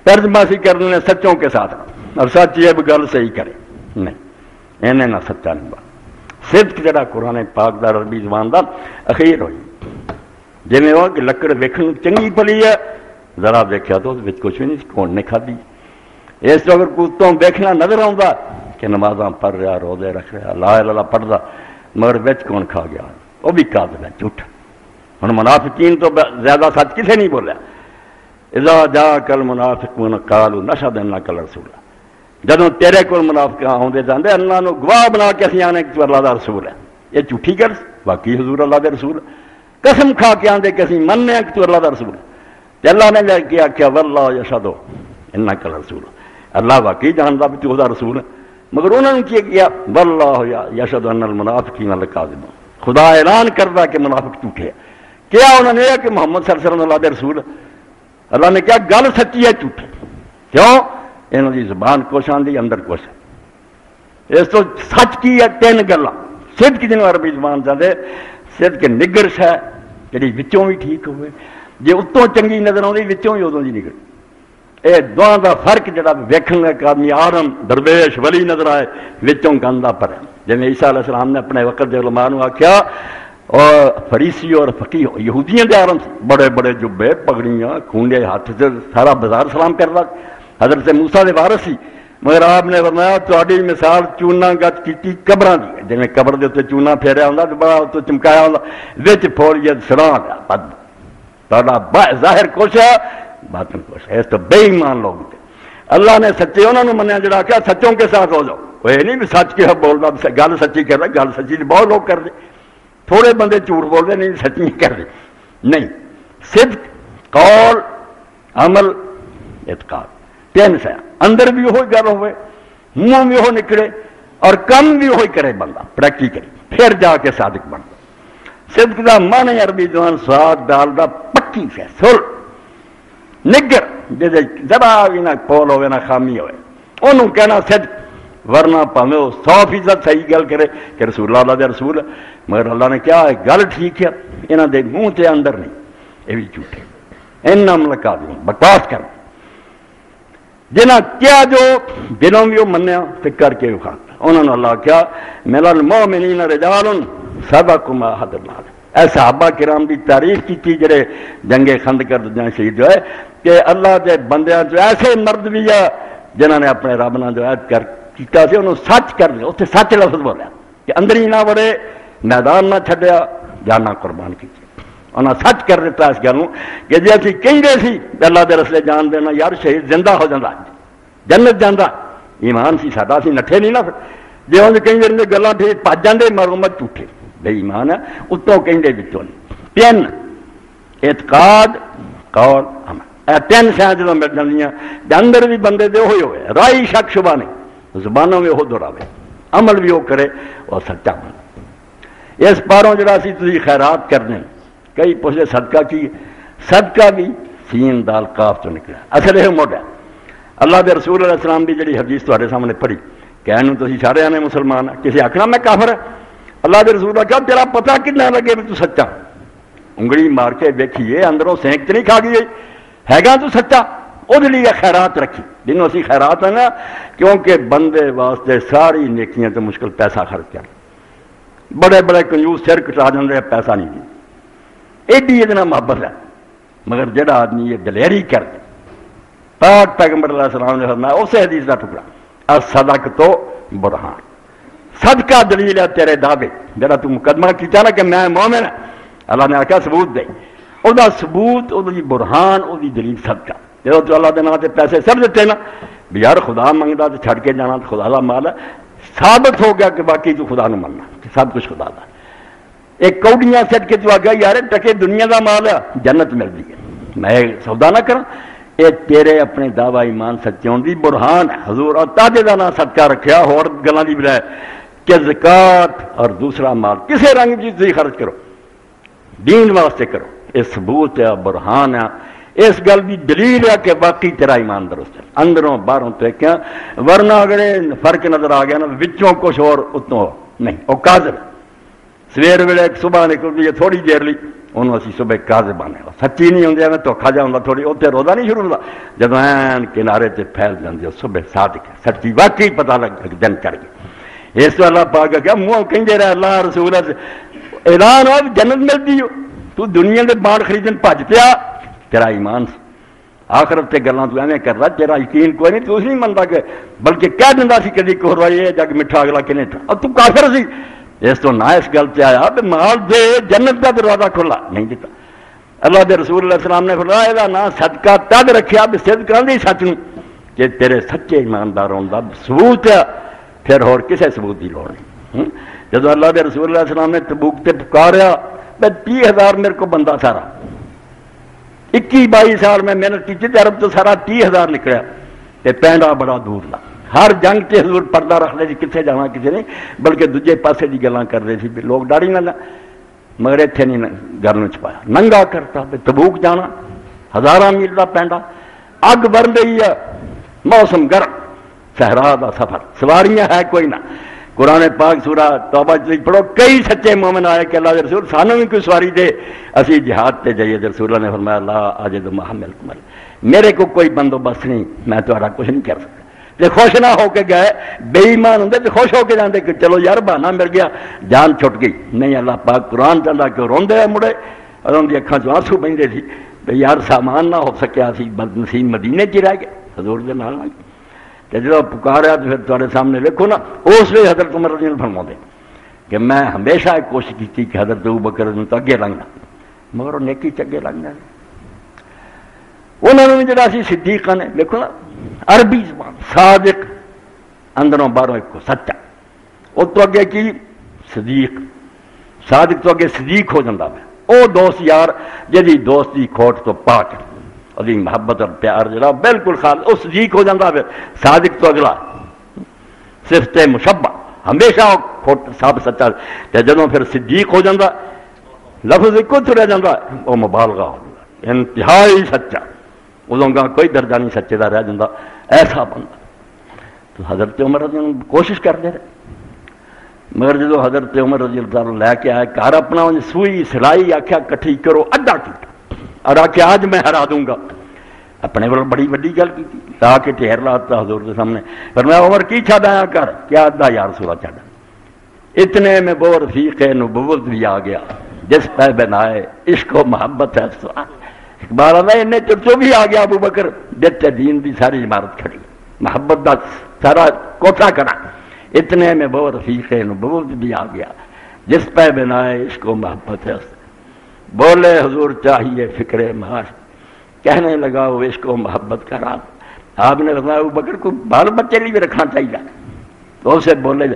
[SPEAKER 1] ترجمہ سی کرنے سچوں کے ساتھ، اور سچ یہ بھی گل صحیح کرے نہیں انہیں نہ سچا نہیں بات۔ صدق جڑا قرآن پاک دا عربی زبان دا اخیر ہوئی، جی میں وہ کہ لکڑ ویکھن چنگی پلی ہے، ذرا ویکھیا تو کچھ بھی نہیں، کون نے کھادی، اس تو اگر کتوں ویکھنا نظر آتا کہ نمازاں پڑھ رہا، روزے رکھ رہا، لا الہ الا پڑھتا، مگر وچ کون کھا گیا، وہ بھی کاذب ہے، جھوٹ۔ ہن منافقین تو زیادہ سچ کسے نہیں بولیا، اذا جاءک المنافقون قالوا نشهد انک لرسول، جدوں تیرے کول منافق آندے جاندے اللہ نو گواہ بنا کے اسی آنے کہ تو اللہ دا رسول ہے، یہ جھوٹی گل، باقی حضور اللہ دے رسول، قسم کھا کے آندے کہ اسی مننے کہ تو اللہ دا رسول ہے، تے اللہ نے لے کے آکھیا واللہ یشہد انک لرسول، اللہ واقعی جاندا بھی تو دا رسول ہے، مگر انہوں نے کیا واللہ یشہد ان المنافقین لکاذبون، خدا اعلان کردا کہ منافق جھوٹے، کیا انہوں نے کہ محمد صلی اللہ علیہ وسلم اللہ دے رسول، اللہ نے کیا گل سچی ہے جھوٹی، کیوں؟ انہوں دی زبان کچھ آندی اندر کچھ، اس تو سچ کی ہے تین گلاں، صدق جنوں عربی زبان چاہتے، صدق نگرش ہے جی وچوں بھی ٹھیک ہوئے، جی اتوں چنگی نظر آتی وچوں ہی ادوں دی نگڑ، یہ دونوں دا فرق جڑا ویکھن ایک آدمی آرم درویش ولی نظر آئے وچوں گندا پر، جی عیسیٰ علیہ السلام نے اپنے وقت دے علماء نو آکھیا، اور فریسی اور فقیہ یہودیاں دے آرم سی، بڑے بڑے جبے پگڑیاں کھونڈے ہاتھ سے سارا بازار سلام کردا، حضرت موسیٰ دے وارث سی، مگر آپ نے فرمایا تہاڈی مثال چونا گچ کیتی قبراں دی، جویں قبر دے تے چونا پھیریا ہوندا تے بڑا اتوں چمکایا ہوندا، وچ پھوڑیے سڑاں دا بد، تہاڈا ظاہر کچھ ہے باطن کچھ ہے، اس تو بے ایمان لوگ تھے۔ اللہ نے سچے انہوں نے منیا جڑا کیا سچوں کے ساتھ ہو جاؤ، وہ یہ نہیں بھی سچ کے بولدا گل سچی کر رہا، گل سچی بہت لوگ کر دے، تھوڑے بندے جھوٹ بول دے نہیں سچ نہیں کر رہے، نہیں صدق قول عمل اعتقاد تین سے اندر بھی وہی گل ہوئے، منہ بھی وہ نکلے اور کم بھی وہی کرے بندہ پریکٹیکلی، پھر جا کے صادق بنتا۔ صدق دا معنی عربی زبان سواد ڈال دا پکی سے سل نگر جیسے ذرا بھی نہ پول ہوئے نہ خامی ہوئے، انہوں کہنا صدق، ورنہ پاویں وہ 100% صحیح گل کرے کہ رسول اللہ دے رسول ہے، مگر اللہ نے کیا ہے گل ٹھیک ہے، انہاں دے منہ تے اندر نہیں، یہ بھی جھوٹے انہاں ملکا دوں بکواس کر جنہاں کیا جو دلوں بھی وہ منیا تے کر کے وکھاتا۔ انہوں نے اللہ کیا من المؤمنین رجال صدقوا ما عاهدوا اللہ علیہ، اے صحابہ کرام دی تعریف کی جڑے جنگ خندق جہاں شہید ہوئے کہ اللہ دے بندیاں جو ایسے مرد بھی ہے جنہوں نے اپنے رب نال جو عہد کیتا سی انہوں سچ کر دیا، اتنے سچ لفظ بولیا کہ اندر ہی نہ وڑے، میدان نہ چھڈیا، جانا قربان کی، انہوں نے سچ کر دیتا اس گل کہ جی اسی کہیں سی اللہ دے رسلے جان دینا یار شہید زندہ ہو جاتا جنت جانا، ایمان سی ساڈا، اسی نٹھے نہیں نا، جی انج کہیں گلاں ٹھیک پج جاندے مرمت جھوٹے بے ایمان ہے، اتوں کہیں بچوں نہیں، تین اعتقاد قول عمل، اے تین شاید جدوں مل جاندیاں اندر بھی بندے دے ہوئے ہوئے رائی شک شبہ نہیں، زبانوں میں وہ دہراوے عمل بھی وہ کرے اور سچا بن۔ اس پاروں جڑا سی تسی خیرات کر دیں، کئی پوچھے صدقہ کی، صدقہ بھی سین دال کاف تو نکلا، اصل یہ موڈا اللہ دے رسول علیہ السلام دی جڑی حدیث تہاڈے سامنے پڑھی کہنے تسی سارے آنے مسلمان ہیں، کسی آکھنا میں کافر ہے، اللہ دے رسول نے کہا تیرا پتہ کتنا لگے بھی تو سچا، انگلی مار کے دیکھیے اندروں سینک تو نہیں کھا گئی ہے گا تو سچا، وہ لیے خیرات رکھی جنہوں اسی خیرات ہے نا، کیونکہ بندے واسطے ساری نیکیاں تو مشکل پیسہ خرچ کر، بڑے بڑے کنجوس سر کٹا جاندے پیسہ نہیں دی، ایڈی اتنا محبت ہے، مگر جڑا آدمی یہ دلیری کر دے، پاک پیغمبر علیہ السلام نے فرمایا اسے حدیث کا ٹکڑا الصدق تو برہان، صدقہ دلیل ہے تیرے دعوے، جڑا تو مقدمہ کیتا نا کہ میں مومن ہوں، اللہ نے آخیا ثبوت دے، وہ ثبوت وہ برہان وہ دلیل صدقہ، جب تو اللہ کے نام سے پیسے سب دیتے نا بھی یار خدا منگتا تو چھڑ کے جانا تو خدا کا مال ہے، ثابت ہو گیا کہ باقی تو خدا نو مننا کہ سب کچھ خدا کا، ایک کوڑیاں سٹ کے تو آ گیا یار ٹکے دنیا کا مال ہے جنت ملتی ہے، میں سودا نہ کروں، یہ تیرے اپنے دعوی ایمان سچے ہونے کی برہان ہے۔ حضور اور تاجے کا نام صدقہ رکھا ہور گلاں دی بجائے کہ زکات اور دوسرا مال کسے رنگ چیز تھی خرچ کرو دین واسطے کرو، یہ ثبوت ہے برہان ہے، اس گل کی دلیل ہے کہ باقی تیرا ایمان درست ہے اندروں باہروں تو کیا، ورنہ اگر فرق نظر آ گیا نا وچوں کچھ اور اتوں نہیں، وہ کاذب سویر ویلے صبح نکلتی ہے تھوڑی دیر لی انہوں اسی صبح کاذب آنے سچی نہیں ہوندی، میں دھوکھا جا ہوندا تھوڑی اتنے روزہ نہیں شروع ہوتا، جب این کنارے تے پھیل جاندی ہے صبح صادق سچی واقعی پتہ لگ دن چڑھ گئی، اس تو اللہ پاک کیا منہ کہندے رہے اللہ رسول اعلان ہو جنت ملتی ہو، تو دنیا کے بانڈ خریدن بھج پیا، تیرا ایمان آخرت تے گلاں تو ایویں کر رہا تیرا یقین کوئی نہیں، تو نہیں منتا کہ بلکہ کہہ دیندا سی کدی کوہرا یہ جگ میٹھا اگلا کنے تھا، اب تو کافر سی، اس تو نہ اس گل سے آیا کہ مال دے جنت کا دروازہ کھلا نہیں دیتا، اللہ دے رسول علیہ السلام نے فرمایا یہ نام صدقہ تد رکھیا بھی صدق کراندی سچ نوں کہ تیرے سچے ایماندار ہون دا ثبوت ہے، پھر اور کسے ثبوت دی لوڑ نہیں۔ جب اللہ دے رسول علیہ السلام نے تبوک تے پکاریا میں 30,000 میرے کو بندہ سارا 21-22 سال میں محنت کی تھی، عرب تو سارا 30,000 نکلیا تے پینڈا بڑا دور لا، ہر جنگ تے حضور پردہ رکھ لے سی کتنے جانا کسی نہیں، بلکہ دوجے پاسے دی گلاں کر رہے سی لوگ ڈاڑی نہ مگر اتنے نہیں گل میں چھپایا، ننگا کرتا تبوک جانا 1000 میل کا پینڈا، اگ بر رہی ہے، موسم گرم، صحرا دا سفر، سواریاں ہے کوئی نہ، قرآن پاک سورہ توبہ پڑھو کئی سچے مومن آئے کہ اللہ کے رسول سانوں بھی کوئی سواری دے اسی جہاد تے جائیے، رسول اللہ نے فرمایا اللہ آج تو محمل کمل میرے کو کوئی بندوبست نہیں، میں تمہارا کچھ نہیں کر سکتا، جی خوش نہ ہو کے گئے بے ایمان ہوں تو خوش ہو کے جاندے کہ چلو یار بہانہ مل گیا جان چھٹ گئی، نہیں اللہ پاک قرآن چاہتا کہ روندے مڑے اور ان کی اکھاں چ آنسو بہندے سی بھئی یار سامان نہ ہو سکیا سی بدنصیب مدینے چ رہ گئے حضور دے نال کہ جب پکاریا تو پھر تمہارے سامنے دیکھو نا اس لیے حضرت عمر رضی اللہ فرما دے کہ میں ہمیشہ ایک کوشش کی کہ حضرت ابوبکر تو اگے لنگنا مگر وہ نیکی چگے لنگنا انہوں نے جڑا سی صدیقہ نے دیکھو نا عربی زبان صادق اندروں باہروں ایک کو سچا، وہ تو اگے کی صدیق صادق تو اگے صدیق ہو جاتا ہے، وہ دوست یار جی دوستی کھوٹ تو پاک ادی محبت اور پیار جڑا بالکل خاص وہ صدیق ہو جاتا ہے، صادق تو اگلا صفت مشبہ ہمیشہ کھوٹ سب سچا، جدوں پھر صدیق ہو جاتا لفظ ایک رہ جاتا وہ مبالغہ ہو جاتا انتہائی سچا، ادوں کا کوئی درجہ نہیں سچے کا رہ جاتا، ایسا بندہ تو حضرت عمر رضی اللہ عنہ کوشش کرتے رہے، مگر جدو حضرت عمر رضی اللہ عنہ لے کے آئے گھر اپنا سوئی سلائی آخیا کٹھی کرو ادا کیتا اور آخیا آج میں ہرا دوں گا، اپنے وال بڑی وڈی گل کی لا کے ٹھہر لاتا حضور کے سامنے، فرمایا عمر کی چھڈ آیا کر، کیا ادا یا رسول اللہ چھڈ، اتنے میں وہ رفیق نبوت بھی آ گیا جس پہ بنائے عشق و محبت ہے سوال، اقبال آتا ان چرچو بھی آ گیا ابو بکر جتے دین دی ساری عمارت کھڑی، محبت دا سارا کوٹھا کھڑا، اتنے میں وہ رفیق نبوت بھی آ گیا جس پہ بنائے عشق و محبت ہے، بولے حضور چاہیے فکر معاش، کہنے لگا وہ عشق و محبت کا راز، آپ نے فرمایا ابو بکر کو بال بچے لیے بھی رکھنا چاہیے، تو اسے بولے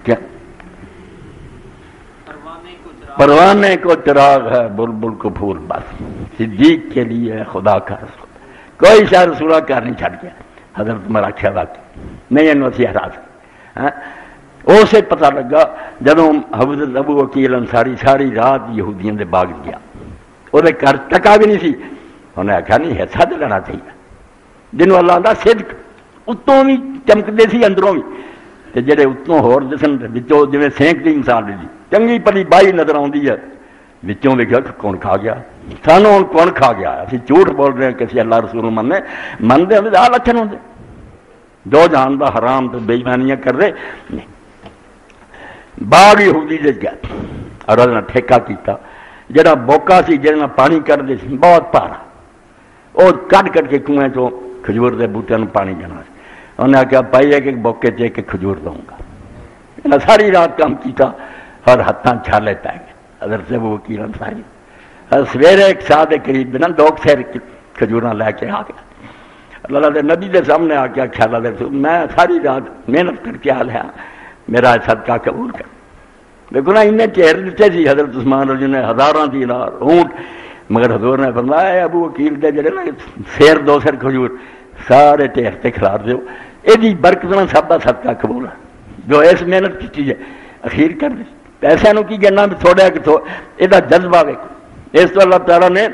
[SPEAKER 1] کیا پروانے کو چراغ ہے بلبل کو پھول بس، صدیق کے لیے ہے خدا کا رسول، کوئی شاہ رسولہ کار نہیں چھڑ گیا، حضرت عمر آخیا واقعی نہیں انہوں اسی حراس اسے پتہ لگا جدوں حضرت ابو وکیل انصاری ساری رات یہودیاں دے باغ گیا، وہ گھر ٹکا بھی نہیں سی، انہیں آخیا نہیں حصہ تو لینا چاہیے، جنہوں اللہ دا صدق اتوں بھی چمکتے سی اندروں بھی، تے جڑے اتوں ہور دسن وچوں جویں سینک دی مثال دی چنگی پلی بائی نظر آتی ہے، وچوں ویکھیا کہ کون کھا گیا، سانوں ہن کون کھا گیا، اسی جھوٹ بول رہے ہیں کہ اسی اللہ رسول منتے ہیں آ لچھن ہوندے جو جان دا حرام تو بے ایمانیاں کر رہے نہیں، باغ یہودی دے گیا اور انہاں ٹھیکہ کیتا، جڑا بوکا سی جڑا پانی کڈدے سی بہت پارا، وہ کڈ کڈ کے کنویں چوں کھجور دے بوٹیاں نوں پانی دینا سی، انہیں آخیا پائی ہے کہ بوکے چ کے کھجور دوں گا، انہیں ساری رات کام کیتا اور ہاتھاں چھالے پی گئے، حضرت ابو وکیل انصاری سویرے ایک سال کے قریب دن دو سیر کھجوراں لے کے آ گیا، اللہ دے نبی دے سامنے آ کے خیال دے میں ساری رات محنت کر کے آ لیا، میرا صدقہ قبول کر، دیکھو نا انہیں چہر دیتے سی حضرت عثمان رضی نے ہزاراں دینار اونٹ، مگر حضور نے فرمایا ابو وکیل دے جڑے نا سیر دو سیر کھجور سارے ٹھہر تے کھلار دیو، یہ برکت نہ سب کا صدقہ قبول ہے، جو اس محنت کی چیز ہے اخیر کر دی، پیسے نو کی کہنا بھی تھوڑا کہ یہ جذبہ ویکھو، اس تو اللہ تعالیٰ نے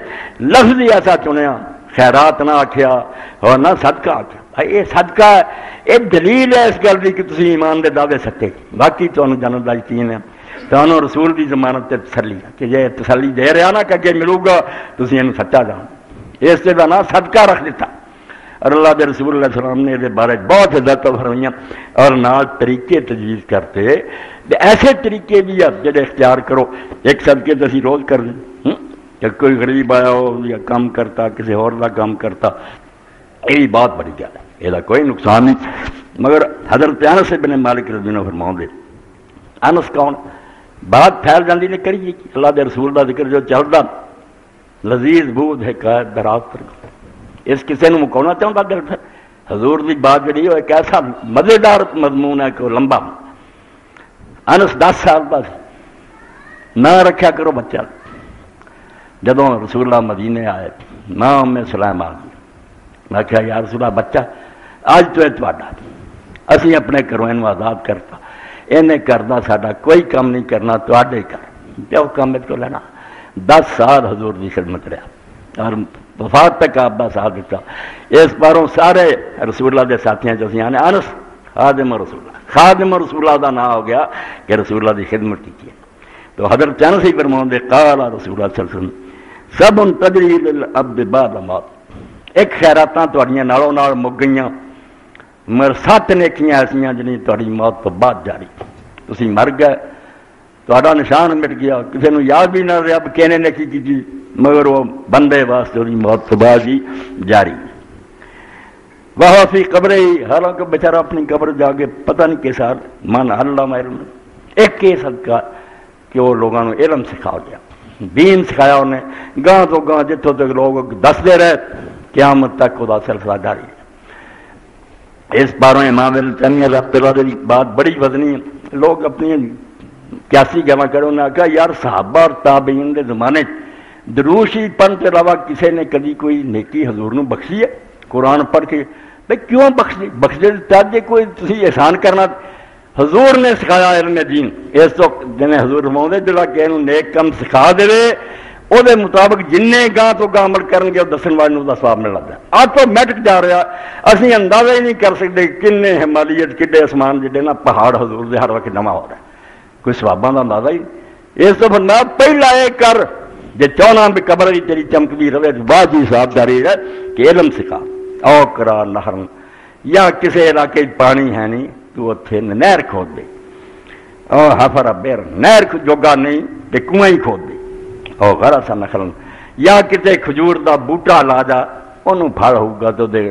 [SPEAKER 1] لفظ ہی ایسا چنیا، خیرات نہ آخیا اور نہ صدقہ آخیا، بھائی یہ صدقہ ہے، یہ دلیل ہے اس گل کی کہ تسی ایمان دے دعوے سچے، باقی تمہیں جنت دا یقین ہے، تمہیں رسول کی ضمانت تے تسلی ہے کہ یہ تسلی دے رہا نا کہ اگے ملو گا تسی انہوں سچا جان، اس سے نام صدقہ رکھ دیتا، اور اللہ کے رسول علیہ السلام نے یہ بارے بہت ہدایت فرمائیاں اور نال طریقے تجویز کرتے، ایسے طریقے بھی ہیں جڑے اختیار کرو، ایک صدقے تو اسی روز کر دیں کہ کوئی غریب آیا ہو یا کام کرتا کسی اور کا کام کرتا، یہ بات بڑی گل ہے، یہ کوئی نقصان نہیں، مگر حضرت انس بن مالک رضی اللہ عنہ فرماؤں دے، انس کون بات پھیل جاتی نے کریے اللہ کے رسول کا ذکر جو چلتا لذیذ بود حکایت دراز تر، اس کسی نے مکاؤنا چاہتا دل پھر حضور کی بات جڑی ہے ایک ایسا مزیدار مضمون ہے کہ وہ لمبا، انس 10 سال کا نہ رکھا کرو بچہ، جدوں رسول اللہ مدینے آئے ماں ام سلیم آ گئی، میں کہا یا رسول اللہ بچہ اج تو یہ تہاڈا، اسی اپنے گھروں اینوں آزاد کرتا، انہیں کرنا ساڈا کوئی کام نہیں کرنا، تہاڈے کر جو کام کو لینا، 10 سال حضور کی خدمت رہا اور وفات تک آپ کا ساتھ دیتا، اس باروں سارے رسول اللہ کے ساتھیاں چ آنے انس خادم رسول اللہ، خادم رسول اللہ کا نام ہو گیا کہ رسول اللہ کی خدمت کی، تو حضرت انس ہی فرماؤں دے قال رسول اللہ صلی اللہ علیہ وسلم سب تجری للعبد بعد موت، ایک خیراتاں تہاڈیاں نالوں نال مک گئیاں، مگر 7 نیکیاں ایسیاں جنہیں تہاڈی موت تو بعد جاری، تسی مر گئے تہاڈا نشان مٹ گیا، کسی نے یاد بھی نہ رہا کہنے نے کی مگر وہ بندے واسطے وہی موت تو بعد ہی جاری، وہ فی قبر ہی، حالانکہ بیچارہ اپنی قبر جا کے پتہ نہیں کس حال من علم علم، ایک یہ صدقہ کہ وہ لوگوں کو علم سکھا گیا، دین سکھایا انہیں، گاہ تو گاہ جتوں تک لوگ دستے رہے قیامت تک وہ سلسلہ جاری ہے۔ اس باروں امام ابن تیمیہ رحمۃ اللہ کی بات بڑی وزنی ہے، لوگ اپنی کیاسی گواں کرو، انہوں نے کہا یار صحابہ اور تابعین کے زمانے دروش ہی پڑھنے کے علاوہ کسی نے کبھی کوئی نیکی حضور نو بخشی ہے؟ قرآن پڑھ کے بھائی کیوں بخشے چاہتے کوئی تسی احسان کرنا، حضور نے سکھایا علم دین، اس تو جنہیں حضور فرماؤں جڑا کہ انہوں نیک کم سکھا دے وہ مطابق جن گاہ تو گاہ عمل کرن گے وہ دسن والے نوں دا ثواب مل لگتا ہے. آٹومیٹک جا رہا. اسی اندازہ ہی نہیں کر سکتے کنے ہمالیت کڈے آسمان جڑے نا پہاڑ حضور دے ہر وقت نواں ہو رہا ہے. کوئی ثواباں دا اندازہ ہی. اس تو فرمایا پہلا یہ کر جے چاہنا بھی قبر بھی تیری چمکتی رہے واجب حساب داری ہے کہ علم سکھا او کرا نہرن یا کسی علاقے پانی ہے نہیں تو اتنے نہر کھود دے او حفر بیر نہر جوگا نہیں تے کنواں ہی کھود دے او غرا سا نخلن یا کتے کھجور دا بوٹا لا جا انہوں پھل ہوگا تو دے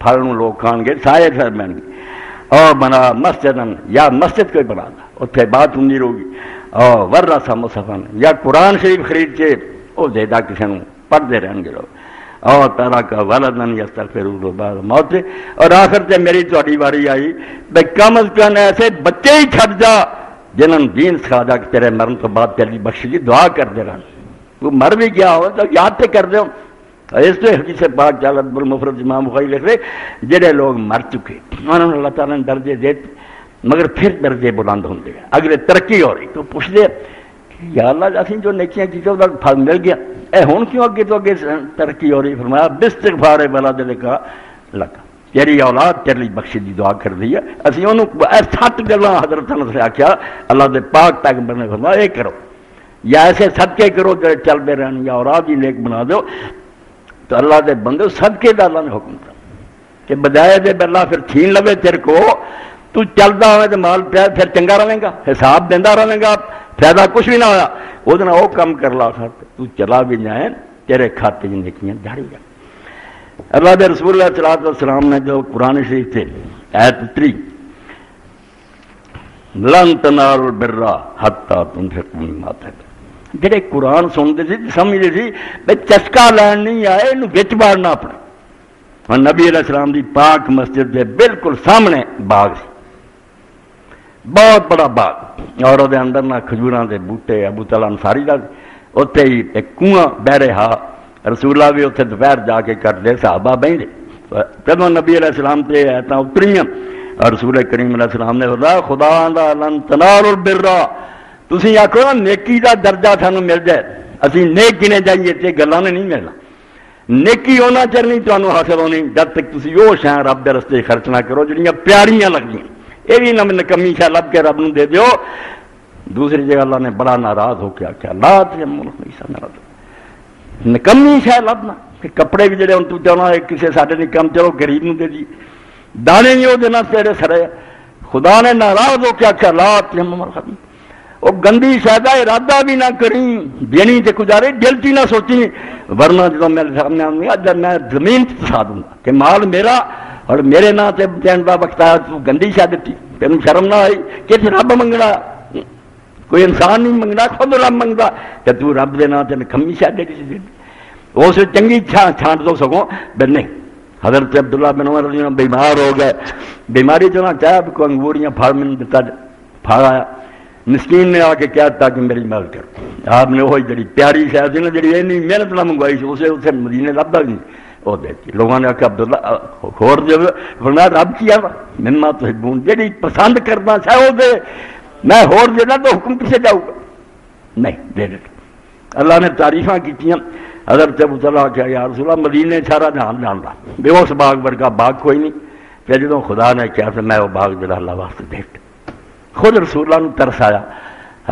[SPEAKER 1] پھل نوں لوگ کھان گے سائے پھر بن گے او بنا مسجدن یا مسجد کوئی بنا دا اتنے بات ہوں ہوگی او ورہ سا مصحفن یا قرآن شریف خرید کے وہ دے دا کسی نوں پڑھتے رہن گے لوگ اور تارا کا ولدن یستغفروا بعد موت. اور آخر تے میری تہاڈی واری آئی بے کم از کم ایسے بچے ہی چھڈ جا جنہوں نے دین سکھا جا کہ تیرے مرن تو بعد تیری بخش دی دعا کرتے رہن. تو مر بھی گیا ہو تو یاد تے کر دو. اس تو حدیث پاک چال ادب المفرد امام بخاری لکھ رہے جڑے لوگ مر چکے انہوں نے اللہ تعالیٰ نے درجے دیتے مگر پھر درجے بلند ہوندے اگلے ترقی ہو رہی تو پوچھتے یا اللہ اسی جو نیکیاں کی وہ پھل مل گیا اے ہوں کیوں اگے تو اگے ترقی ہو رہی. فرمایا باستغفار ولد لکا لکا تیری اولاد تیرے لیے بخشش دی دعا کر دی ہے. اسی انہوں 7 گلاں حضرت انس سے آخیا اللہ دے پاک پیغمبر نے فرمایا یہ کرو یا ایسے صدقے کرو جو چلتے رہن یا اولاد ہی نیک بنا دو. تو اللہ دے بندے صدقے دا اللہ نے حکم کیا کہ بجائے دے اللہ پھر چھین لوے تیرے کو تو چلتا ہوئے تو مال پیا پھر چنگا رہے گا حساب دینا رہے گا فائدہ کچھ بھی نہ ہوا وہ دن وہ کم کر لا تو چلا بھی جائیں تیرے کھاتے میں نیکیاں جھاڑی جائیں. اللہ دے رسول اللہ صلی اللہ علیہ وسلم نے جو قرآن شریف تھے آیت 3 لن تنالوا البر حتی تنفقوا مما تحبون جڑے قرآن سنتے تھے سمجھتے تھے بھائی چسکا لین نہیں آئے انہوں وچ بارنا اپنا. اور نبی علیہ السلام دی پاک مسجد دے بالکل سامنے باغ سی بہت بڑا باغ اور وہ اندر نہ کھجوراں دے بوٹے ابو طلحہ انصاری دا اتنے ہی ایک کنواں بہ رہا. رسول اللہ بھی اتنے دوپہر جا کے کرتے صحابہ بہندے جب نبی علیہ السلام تے آیتاں اتریاں اور رسول کریم علیہ السلام نے فرمایا خدا دا لن تنالوا البر تسی آکھو نا نیکی دا درجہ سانوں مل جائے اسی نیک گنے جائیے تے گلاں نے نہیں ملنا. نیکی ہونا چر نہیں تمہیں حاصل ہونی جب تک تسی وہ شاہ رب دے رستے خرچ نہ کرو جڑیاں پیاریاں لگدیاں. یہ بھی نہ نکمی شاہ لب کے رب نوں دے دیو. دوسری جگہ اللہ نے بڑا ناراض ہو کے آخیا لا نکمی شاہ لبنا کہ کپڑے بھی جڑے ہوں تو چاہنا کسی ساڈے نہیں کم چلو غریب نوں دے دی دانے نہیں وہ دینا تیرے سرے. خدا نے ناراض ہو کے آخیا لا تیمم وہ گندی شاید ارادہ بھی نہ کریں دینی تے گزارے دل چی نہ سوچی ورنہ جب میرے سامنے آؤں گا میں زمین پسا دوں گا کہ مال میرا اور میرے نام سے دین کا وقت آیا تو گندی شاید دیتی تینوں شرم نہ آئی کہ رب منگنا کوئی انسان نہیں منگنا خود رب منگتا کہ تو رب دے نام سے کمی شاید دے دی اس چنگی چھانٹ دو سکوں بل نہیں. حضرت عبداللہ بن عمر رضی اللہ عنہ بیمار ہو گئے بیماری چنا چاہا بھی کوئی انگوریاں پھاڑ میں دیتا پھاڑ آیا مسکین نے آ کے کہتا کہ میری مدد کرو. آپ نے وہی جڑی پیاری شاید سی نا جڑی اینی محنت نہ منگوائی سی اسے مدینے لبدا بھی نہیں وہ دیتی. لوگوں نے آخیا عبداللہ ہور دے فرمایا رب کیا مما تحبون جڑی پسند کرنا چاہے وہ دے میں ہور دینا تو حکم کسے جاؤں گا نہیں دے دے. اللہ نے تعریفاں کیتیاں. حضرت ابو طلحہ کیا یا رسول اللہ مدینے سارا جہان جان رہا بے اس باغ ورگا باغ کوئی نہیں. پھر جدوں خدا نے کیا پھر میں وہ باغ جڑا اللہ واسطے دیکھ خود رسول اللہ نے ترس آیا.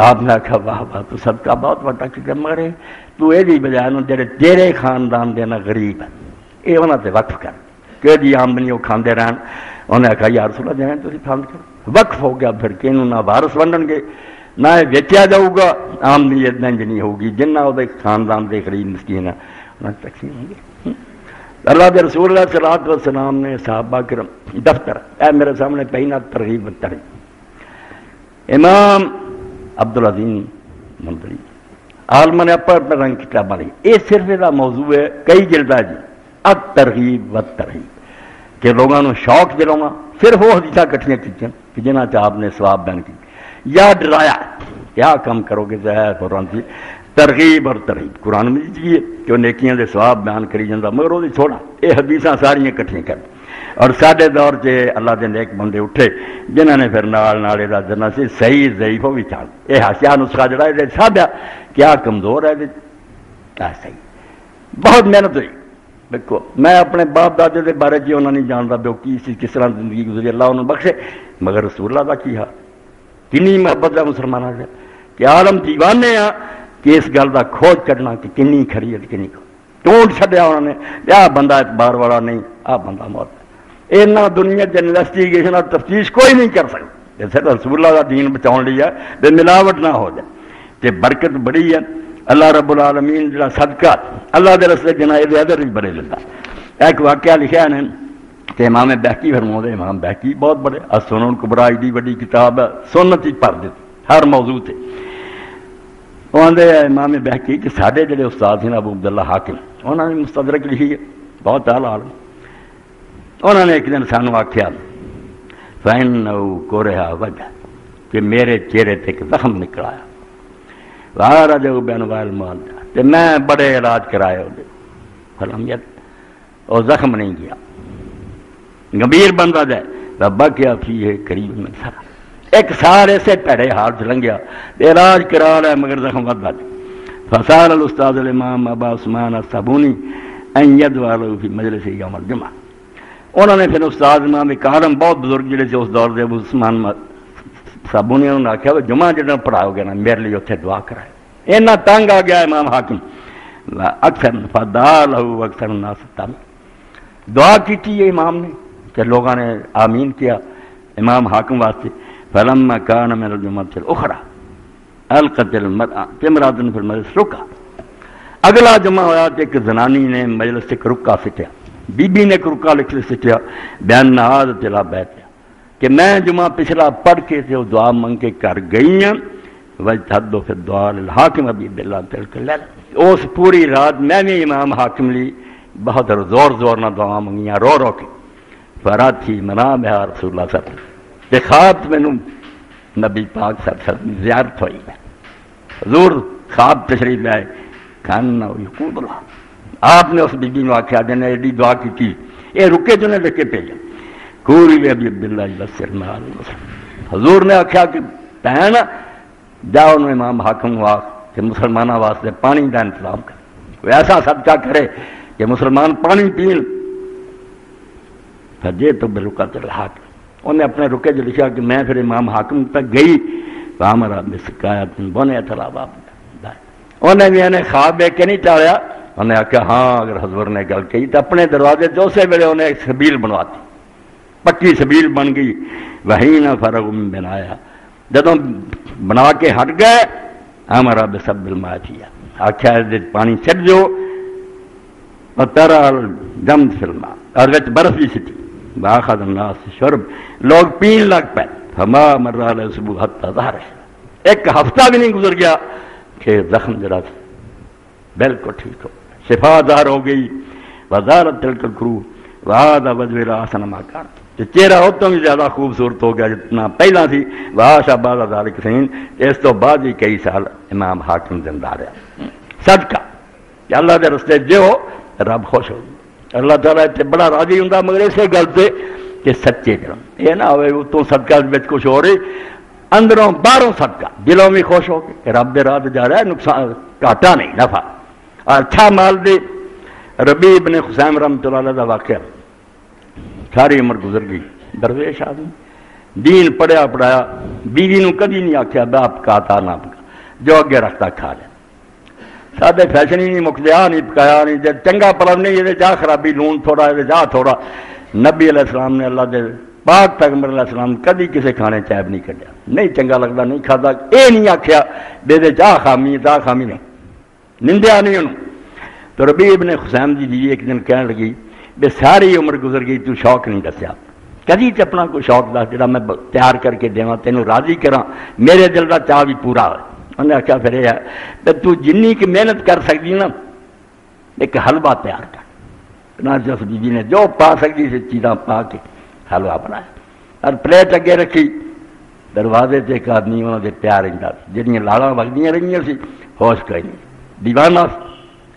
[SPEAKER 1] آپ نے آخیا واہ واہ تو صدقہ بہت بڑا کیونکہ مگر تو یہ بجائے نا جڑے تیرے خاندان دینا غریب ہے یہ انہوں نے وقف کر کہ جی آمدنی وہ کھاندے رہن. انہیں آخیا یا رسول اللہ جائیں تھی فند کرو وقف ہو گیا پھر کہ نہ وارث بنن گے نہ ویچیا جاؤ گا آمدنی اتنا انج نہیں ہوگی جنہ وہ خاندان دے غریب مسکین ہیں تقسیم ہوں گے. اللہ کے رسول اللہ صلی اللہ علیہ وسلم نے صحابہ کرم دفتر اے میرے سامنے پہنا ترغیب ترغیب امام عبدالعظیم منتری عالم نے اپنا رنگ کتاب لی یہ صرف یہ موضوع ہے کئی جلدہ جی الترغیب والترہیب کہ لوگوں نے شوق دلاؤں صرف وہ حدیثاں کٹھیاں کیتیاں کہ جنہ چ آپ نے ثواب بیان کی یا ڈرایا کیا کم کرو گے قرآن کی ترغیب اور ترغیب قرآن میں چاہیے کہ وہ نیکیاں دے ثواب بیان کری جاتا مگر وہ چھوڑا یہ حدیثاں ساریاں کٹھیاں کر. اور ساڈے دور سے اللہ دے نیک بندے اٹھے جنہوں نے پھر نال دا جنا سی صحیح ضعیف وہ بھی چھان یہ ہاسیا نسخہ جڑا یہ سادہ کیا کمزور ہے ایسا ہی بہت محنت ہوئی. دیکھو میں اپنے باپ دادے کے بارے جی انہوں نہیں جانتا بھی وہ کی سی کس طرح زندگی گزری اللہ انہوں بخشے, مگر رسول اللہ کا کی حال کنی محبت ہے مسلمانوں سے کہ عالم دیوانے آ کہ اس گل کا کھوج کرنا کہ کنی کھڑی ہے کنی ٹونٹ چھڈیا انہوں نے. آ بندہ اعتبار والا نہیں, آ بندہ موت ہے. اینا دنیا چ انویسٹیگیشن اور تفتیش کوئی نہیں کر سکتا. جیسے رسول اللہ کا دین بچاؤ لی ہے بے ملاوٹ نہ ہو جائے تے برکت بڑی ہے. اللہ رب العالمین جڑا صدقہ اللہ دے رستے جنا یہ ادھر بھی بڑے لیتا. ایک واقعہ لکھا نے کہ امام بہقی فرماؤں, امام بہقی بہت بڑے السنن کبریٰ ایڈی بڑی کتاب ہے, سنت ہی پڑھ دیتی ہر موضوع تے. وہ آدھے امام بہقی کہ سارے جڑے استاد ہیں ابو عبداللہ حاکم انہوں نے مستدرک لکھی ہے بہت اعلیٰ عالم. انہوں نے ایک دن سانو آخیا فَإِنَّهُ كُرِهَ وَجْهَ کہ میرے چہرے تے ایک زخم نکل آیا. وَعَرَجَهُ بِأَنْوَاعِ الْمُعَالَجَةِ کہ میں بڑے علاج کرائے ہو فلمیت اور زخم نہیں گیا. گمبھیر بندہ جائے ربا کیا فی ہے قریب میں سارا ایک سارے سے پیڑے حال چ لنگیا علاج کرا رہا ہے مگر زخم ود بج. فصار الاستاذ الامام ابا عثمان الصابونی ان يدعو له في مجلس یوم الجمعہ. انہوں نے پھر استاد امام کالم بہت بزرگ جڑے سے اس دور دے ابو عثمان صابونی انہوں نے آخیا وہ جمعہ جڑا پڑھاؤ گے نا میرے لیے اتنے دعا کرائے. اینا تنگ آ گیا امام حاکم اکثر فدعا له اکثر الناس دعا کی ہے امام نے کہ لوگوں نے آمین کیا امام حاکم واسطے. فلما كان من الجمعة الأخرى القت المرأة امرأة في المجلس رکا. اگلا جمعہ ہوا تو ایک زنانی نے مجلس سے رکا سٹیا, بی بی نے ایک رکا لکھ سٹیا بیان عادت لا بیت کہ میں جمعہ پچھلا پڑھ کے سے دعا منگ کے کر گئی ہوں. وجتہدو فی الدعاء للحاکم ابی عبداللہ تلک اللیلہ. اس پوری رات میں بھی امام حاکم لی بہت زور نہ دعا منگیاں رو رو کے. فرات تھی منام ہے رسول اللہ صلی اللہ علیہ وسلم کہ خواب میں نبی پاک صلی اللہ علیہ وسلم زیارت ہوئی ہے. حضور خواب تشریف لائے کھانا یقول اللہ. آپ نے اس بی بی نے آخیا جن نے ایڈی دعا کی تھی یہ رکے جو نے لکھ کے بھیجا کوری ابی عبداللہ حضور نے آخیا کہ بہن جاؤ انہوں امام حاکم ہوا کہ مسلمانوں واسطے پانی کا انتظام کر, کوئی ایسا صدقہ کرے کہ مسلمان پانی پین. فجے تو برکات الحاکم انہیں اپنے رکے جو لکھا کہ میں پھر امام حاکم تک گئی ہمارا بسکایت بنے تھا باپ. انہیں بھی انہیں خواب دیکھ کے نہیں ٹالیا. انہیں آخیا ہاں اگر حضور نے گل کہی تو اپنے دروازے جو سے ویلے انہیں ایک سبیل بنواتی, پکی سبیل بن گئی. وہی نہ فرغ بنایا جدوں بنا کے ہٹ گئے ہمارا بسب الماء آخیا پانی چھٹ جو ترا جم فلما اور برف بھی سٹی باخذ الناس شرب لوگ پین لگ پے. فما مر علیہ صبح حتی ظہر ایک ہفتہ بھی نہیں گزر گیا کہ زخم جڑا تھا بالکل ٹھیک ہو شفا ظاہر ہو گئی. وزارت تلک الکروح وہذا وجه الاحسن ما کان چہرہ اتوں بھی زیادہ خوبصورت ہو گیا جتنا پہلا تھی. واشا بعد ذلك سنین اس تو بعد ہی کئی سال امام حاکم زندہ رہا. صدقہ کہ اللہ دے رستے جو رب خوش ہو اللہ تعالیٰ اتنے بڑا راضی ہوں مگر اسے گل سے کہ سچے جرم یہ نہ ہوئے اتوں صدقہ بچ کچھ ہو رہی اندروں باہروں صدقہ دلوں بھی خوش ہو کے رب دے راہ جا رہا ہے نقصان گھاٹا نہیں نفع. اچھا مال دے ربیع ابن خثیم رحمۃ اللہ علیہ کا واقعہ ساری عمر گزر گئی درویش آدمی دین پڑھیا پڑھایا بیوی نو کدی نہیں آخیا باپ پکاتا نہ پکا جو اگے رکھتا کھا لیا. سادے فیشن ہی نہیں مکتے آ نہیں پکایا نہیں جب چنگا پلو نہیں یہ چاہ خرابی لون تھوڑا یہ چاہ تھوڑا. نبی علیہ السلام نے اللہ دے پاک پیغمبر علیہ السلام کدی کسی کھانے چیب نہیں کھڈیا نہیں چنگا لگتا نہیں کھاتا یہ نہیں آخیا بے چاہ خامی چاہ خامی نہیں نندیا نہیں انہوں. تو ربیع ابن خثیم دی بیوی ایک دن کہنے لگی بے ساری عمر گزر گئی تو شوق نہیں دسیا کدی تے اپنا کوئی شوق دس جڑا میں تیار کر کے دیواں تینوں راضی کراں میرے دل کا چاہ بھی پورا ہو. انہیں آخیا پھر یہ ہے تو جنی کی محنت کر سکتی نا ایک حلوہ تیار کر. اس بیوی نے جو پا سکتی سی چیزاں پا کے حلوہ بنایا اور پلیٹ اگے رکھی. دروازے سے ایک آدمی انہوں نے پیار رہتا جہاں لاڑاں وگدیاں رہی سی ہوش کوئی نہیں دیوانہ.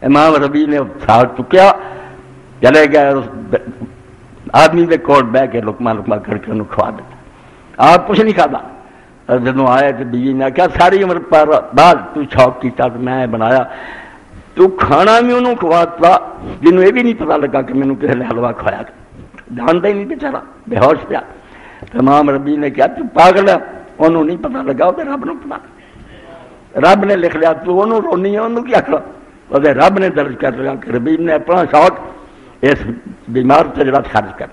[SPEAKER 1] امام ربیع نے ساتھ چکیا چلے گئے اس آدمی کے کول بہ کے لقمہ کر کے انہوں کھوا دیتا. آپ کچھ نہیں کھاتا. جدوں آئے تو بیوی نے کہا ساری عمر پر بعد تو شوق کیتا تو میں بنایا تو کھانا بھی انہوں کھواتا جنہوں یہ بھی نہیں پتا لگا کہ مینوں کسی نے حلوہ کھوایا، جانتا ہی نہیں بیچارا، بے ہوش پیا۔ امام ربی نے کہا تو پاگل ہے، انہوں نہیں پتا لگا، وہ رب نو پتا، رب نے لکھ لیا، تو انہوں رونی ہے، انہوں کیا کرا، وہ رب نے درج کر لیا کہ ربی نے اپنا شوق اس بیمار سے جڑا خرچ کر۔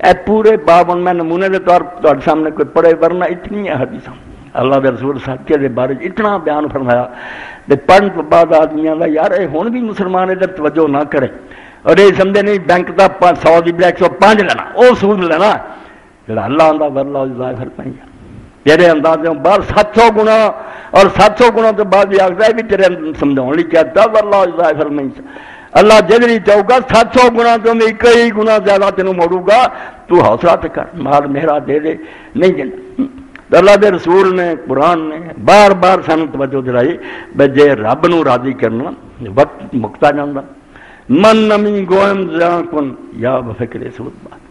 [SPEAKER 1] اے پورے باب میں نمونے کے طور پر سامنے کوئی پڑھے، ورنہ اتنی حدیث اللہ کے رسول ساتھی کے بارے اتنا بیان فرمایا کہ پڑھن تو بعد آدمیاں کا یار یہ ہوں بھی مسلمان ادھر توجہ نہ کرے اور یہ سمجھے نہیں بینک کا 100 کی بجائے 105 لینا، وہ سود لینا جڑا اللہ آتا ورلہ ظاہر پہ تیرے اندازوں باہر 700 گنا اور 700 گنا تو بعد بھی آخر ہے بھی تیرے سمجھاؤ لی کہتا ورلہ ظاہر نہیں اللہ جدری چاہو گا 700 گنا تو میں کئی گنا زیادہ تینوں موڑوں گا، تو حوصلہ تو کر، مال میرا دے دے نہیں دینا۔ اللہ دے رسول نے قرآن نے بار بار سانو توجہ دلائی بے جے رب نو راضی کرنا وقت مکتا جاندہ من نمی گوئم زیاں کن یا بفکر سود بات۔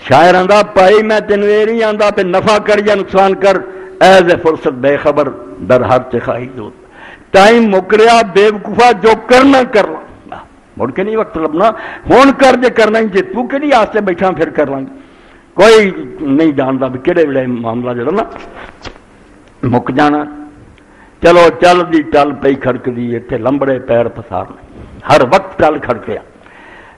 [SPEAKER 1] شاعر آندہ پائی میں تینو یہ نہیں آندہ پہ نفع کر یا نقصان کر ایز فرصت بے خبر در ہر چخائی دو ٹائم مکریا بے وقوفا جو کرنا کرنا مڑ کے نہیں وقت لبنا ہون کر جے کرنا ہی جے تو کہ نہیں آستے بیٹھا پھر کر لیں کوئی نہیں جانتا بھی کہڑے ویلے معاملہ جڑا نا مک جانا۔ چلو چل دی ٹل پئی کھڑک دی اتنے لمبڑے پیر پسارنے ہر وقت ٹل کھڑکیا۔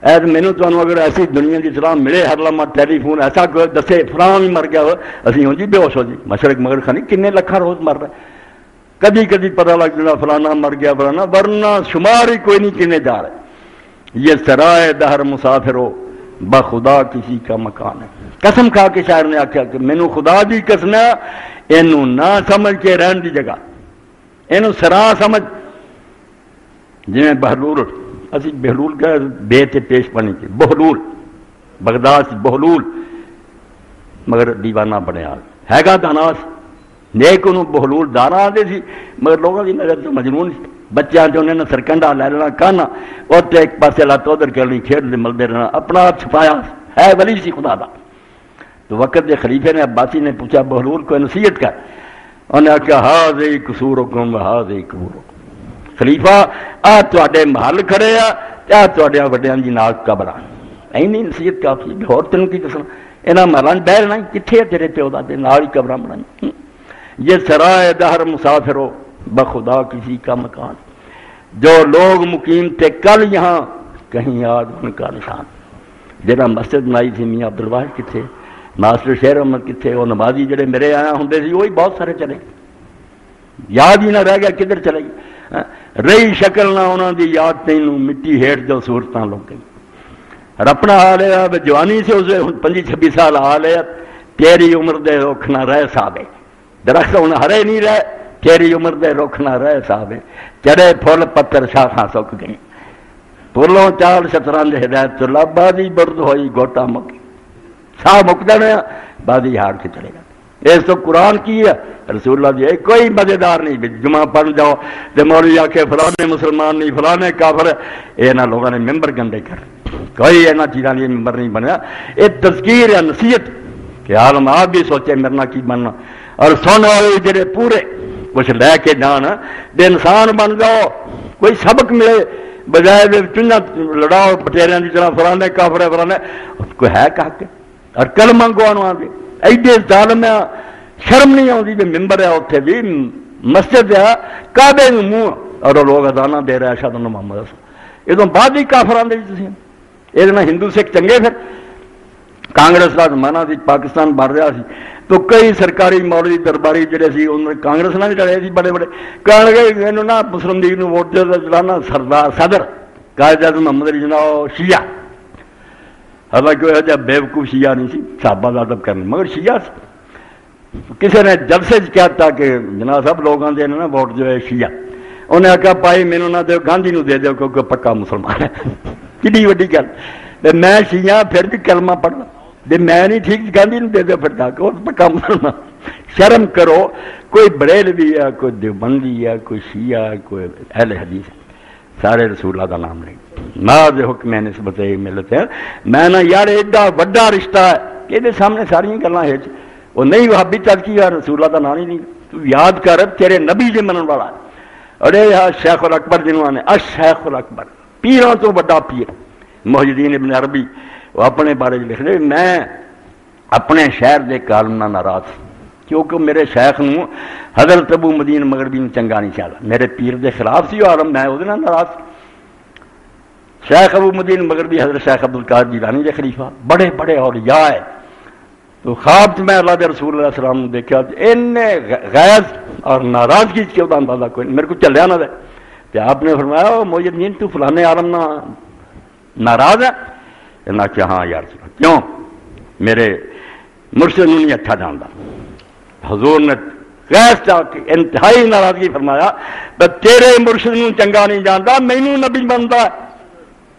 [SPEAKER 1] ایس مینوں تمہیں اگر ایسی دنیا کی سلام ملے ہر لمحہ ٹیلی فون ایسا کوئی دسے فلاں بھی مر گیا ہو اسی ہوں جی بے ہوش ہو جی مشرق مغرب خانی کنے لکھاں روز مر رہا ہے، کدی کدی پتہ لگ جانا فلانا مر گیا فلانا، ورنہ شمار ہی کوئی نہیں کنے جا رہے۔ یہ سرائے دہر مسافر ہو بخدا کسی کا مکان ہے۔ قسم کھا کے شاعر نے آخیا کہ مینوں خدا دی قسم ہے اینوں نہ سمجھ کے رہن دی جگہ اینوں سرا سمجھ جی بہلول اسی بہلول کا بے تے پیش پانی تھی بہلول بغداد بہلول مگر دیوانہ بنیا ہے گا داناس نیک انہوں بہلول دانا آتے سی مگر لوگوں کی نظر تو مجنون بچیاں جو انہیں سرکنڈا لے لینا کھانا اور تے ایک پاسے لاتا ادھر کرنی کھیل دے ملدے رہنا اپنا آپ چھپایا ہے ولی سی خدا دا۔ تو وقت دے خلیفے نے عباسی نے پوچھا بہلول کو نصیحت کر، انہیں کہا ہاذ قصور حکم ہاذ قبور حکم، خلیفہ آ تواڈے محل کھڑے آ تواڈیاں وڈیاں دی ناک قبر اینی نصیحت کافی ہور تینوں کی دسنا انہاں محلاں بہ رہنا کتھے تیرے پیو دا تے نال ہی قبراں بنائیں۔ یہ سرائے دہر مسافر ہو بخدا کسی کا مکان، جو لوگ مقیم تھے کل یہاں کہیں آج ان کا نشان۔ جہاں مسجد بنائی تھی میاں عبدالواحد کتنے، ماسٹر شیر احمد کتنے، وہ نمازی جڑے میرے آیا ہوں سی وہی بہت سارے چلے یاد ہی نہ رہ گیا کدھر چلے گئے، رہی شکل نہ انہوں دی یاد تینوں مٹی ہیٹ جو صورتاں لوگ گئی۔ اور اپنا حال ہے جوانی سے اسے 25-26 سال حال ہے تیری عمر دے رخ نہ رہ صاحبے، درخت ہوں ہرے نہیں رہے تیری عمر دے رخ نہ رہ صاحبے، چڑے پھول پتر شاخاں سک گئی، پھولوں چال شطرنج ہدایت تو لب بادی برد ہوئی گوٹا مکی، ساہ مک جانے بادی ہار کے چلے گا۔ اس تو قرآن کی ہے رسول اللہ جی کوئی مزیدار نہیں، جمعہ پڑھ جاؤ تو مولوی آ کے فلانے مسلمان نہیں فلانے کافر ہے، یہ نہ لوگوں نے ممبر گندے کر کوئی اینا چیزاں نہیں ممبر نہیں بنیا، یہ تذکیر یا نصیحت کہ عالم آپ بھی سوچے مرنا کی بننا اور سونے والے جڑے پورے کچھ لے کے جان دے انسان بن جاؤ کوئی سبق ملے بجائے چنیا لڑاؤ پٹیریاں کی طرح فلانے کافر ہے فلانے کوئی ہے کہ اور کلمہ گوانو آ گئے ایڈے ظالم ہے شرم نہیں آتی بھی ممبر ہے اتنے بھی مسجد ہے کعبے میں منہ اور لوگ ادانہ دے رہے اشہد ان محمد رسول یہ تو بعد ہی کافر آتے جی یہ ہندو سکھ چنگے پھر کانگریس کا زمانہ سی پاکستان بن رہا سی تو کئی سرکاری مولوی درباری جڑے سی انہوں نے کانگریس نہ بھی لڑے سی بڑے بڑے کہنے گئے انہوں نے مسلم لیگ ووٹ دلانا سردار صدر قائد اعظم محمد علی جناح شیعہ، حالانکہ وہ جب بےوقوف شیعہ نہیں سی صحابہ کا ادب کرنے مگر شیعہ کسی نے جلسے کہتا کہ جناب سب لوگوں دے نا ووٹ جو ہے شیعہ، انہیں آخیا پائی مینو نہ دو گاندھی نو دے دو کیونکہ پکا مسلمان ہے کڈی وڈی گل میں شیعہ پھر بھی کلمہ پڑھنا جی میں نہیں ٹھیک گاندھی نو دے دو پھر جا کے پکا مسلمان، شرم کرو کوئی بریلوی ہے کوئی دیوبندی ہے کوئی شیعہ ہے کوئی اہل حدیث ہے سارے رسول اللہ کا نام نہیں ناز حکم نسبت ملتے ہیں میں نہ یار ایڈا وڈا رشتہ ہے کہ یہ سامنے ساری گلاں ہے وہ نہیں وہابی تک کی یار رسول اللہ کا نام ہی نہیں تو یاد کر تیرے نبی جی منن والا ارے شیخ الاکبر جنہوں آنے الشیخ الاکبر، پیروں تو بڑا پیر محی الدین ابن عربی، وہ اپنے بارے لکھ رہے میں اپنے شہر دے کالم نہ ناراض کیونکہ میرے شیخ نو حضرت ابو مدین مغربی نو چنگا نہیں چاہتا، میرے پیر دے خلاف سی عالم، میں وہ ناراض۔ شیخ ابو مدین مغربی حضرت شیخ عبدالقادر جیلانی دے خلیفہ، بڑے بڑے اولیاء ہے، تو خواب میں اللہ دے رسول اللہ علیہ وسلم دیکھا ان غیظ اور ناراضگی کے اندازہ کوئی نہیں، میرے کو چلیا نہ دے، تو آپ نے فرمایا محی الدین تو فلانے عالم نہ ناراض ہے؟ انہاں کہا ہاں یا رسول اللہ، کیوں؟ میرے مرشد نو نہیں اچھا جانتا۔ حضور نے غیظ چاہ کے انتہائی ناراضگی فرمایا تیرے مرشد نو چنگا نہیں جانتا، مینوں نبی بنتا ہے،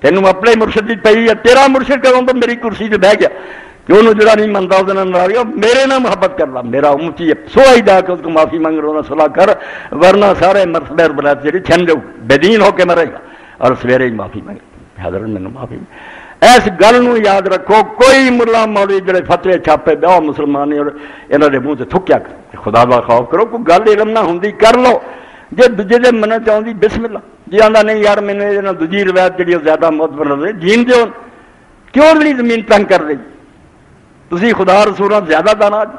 [SPEAKER 1] تینوں اپنے مرشد کی پئی ہے، تیرا مرشد کروں تو میری کرسی سے بہ گیا کہ انہوں جڑا نہیں منتا وہ ناراض، میرے نہ محبت کر لا، میرا امتی ہے سو ہی جا کے اس کو معافی مانگ رہا صلاح کر، ورنہ سارے مرتبہ بلاد تیری چھن جاؤ، بے دین ہو کے مرے گا، اور سویرے ہی معافی مانگے۔ حضرت نے معافی اس گل نو یاد رکھو، کوئی ملا مولوی جڑے فتوے چھاپے بہو مسلمان اور انہوں نے منہ سے تھکیا کر، خدا دا خوف کرو، کوئی گل علم نہ ہوندی کر لو، جے دوجے دے منع چاہتی بسم اللہ، جی آندا نہیں یار میں نے دوجی روایت جڑی زیادہ معتبر رہے جین دیو، کیوں نہیں زمین تنگ کر رہی؟ تسی خدا رسول زیادہ دانا جی۔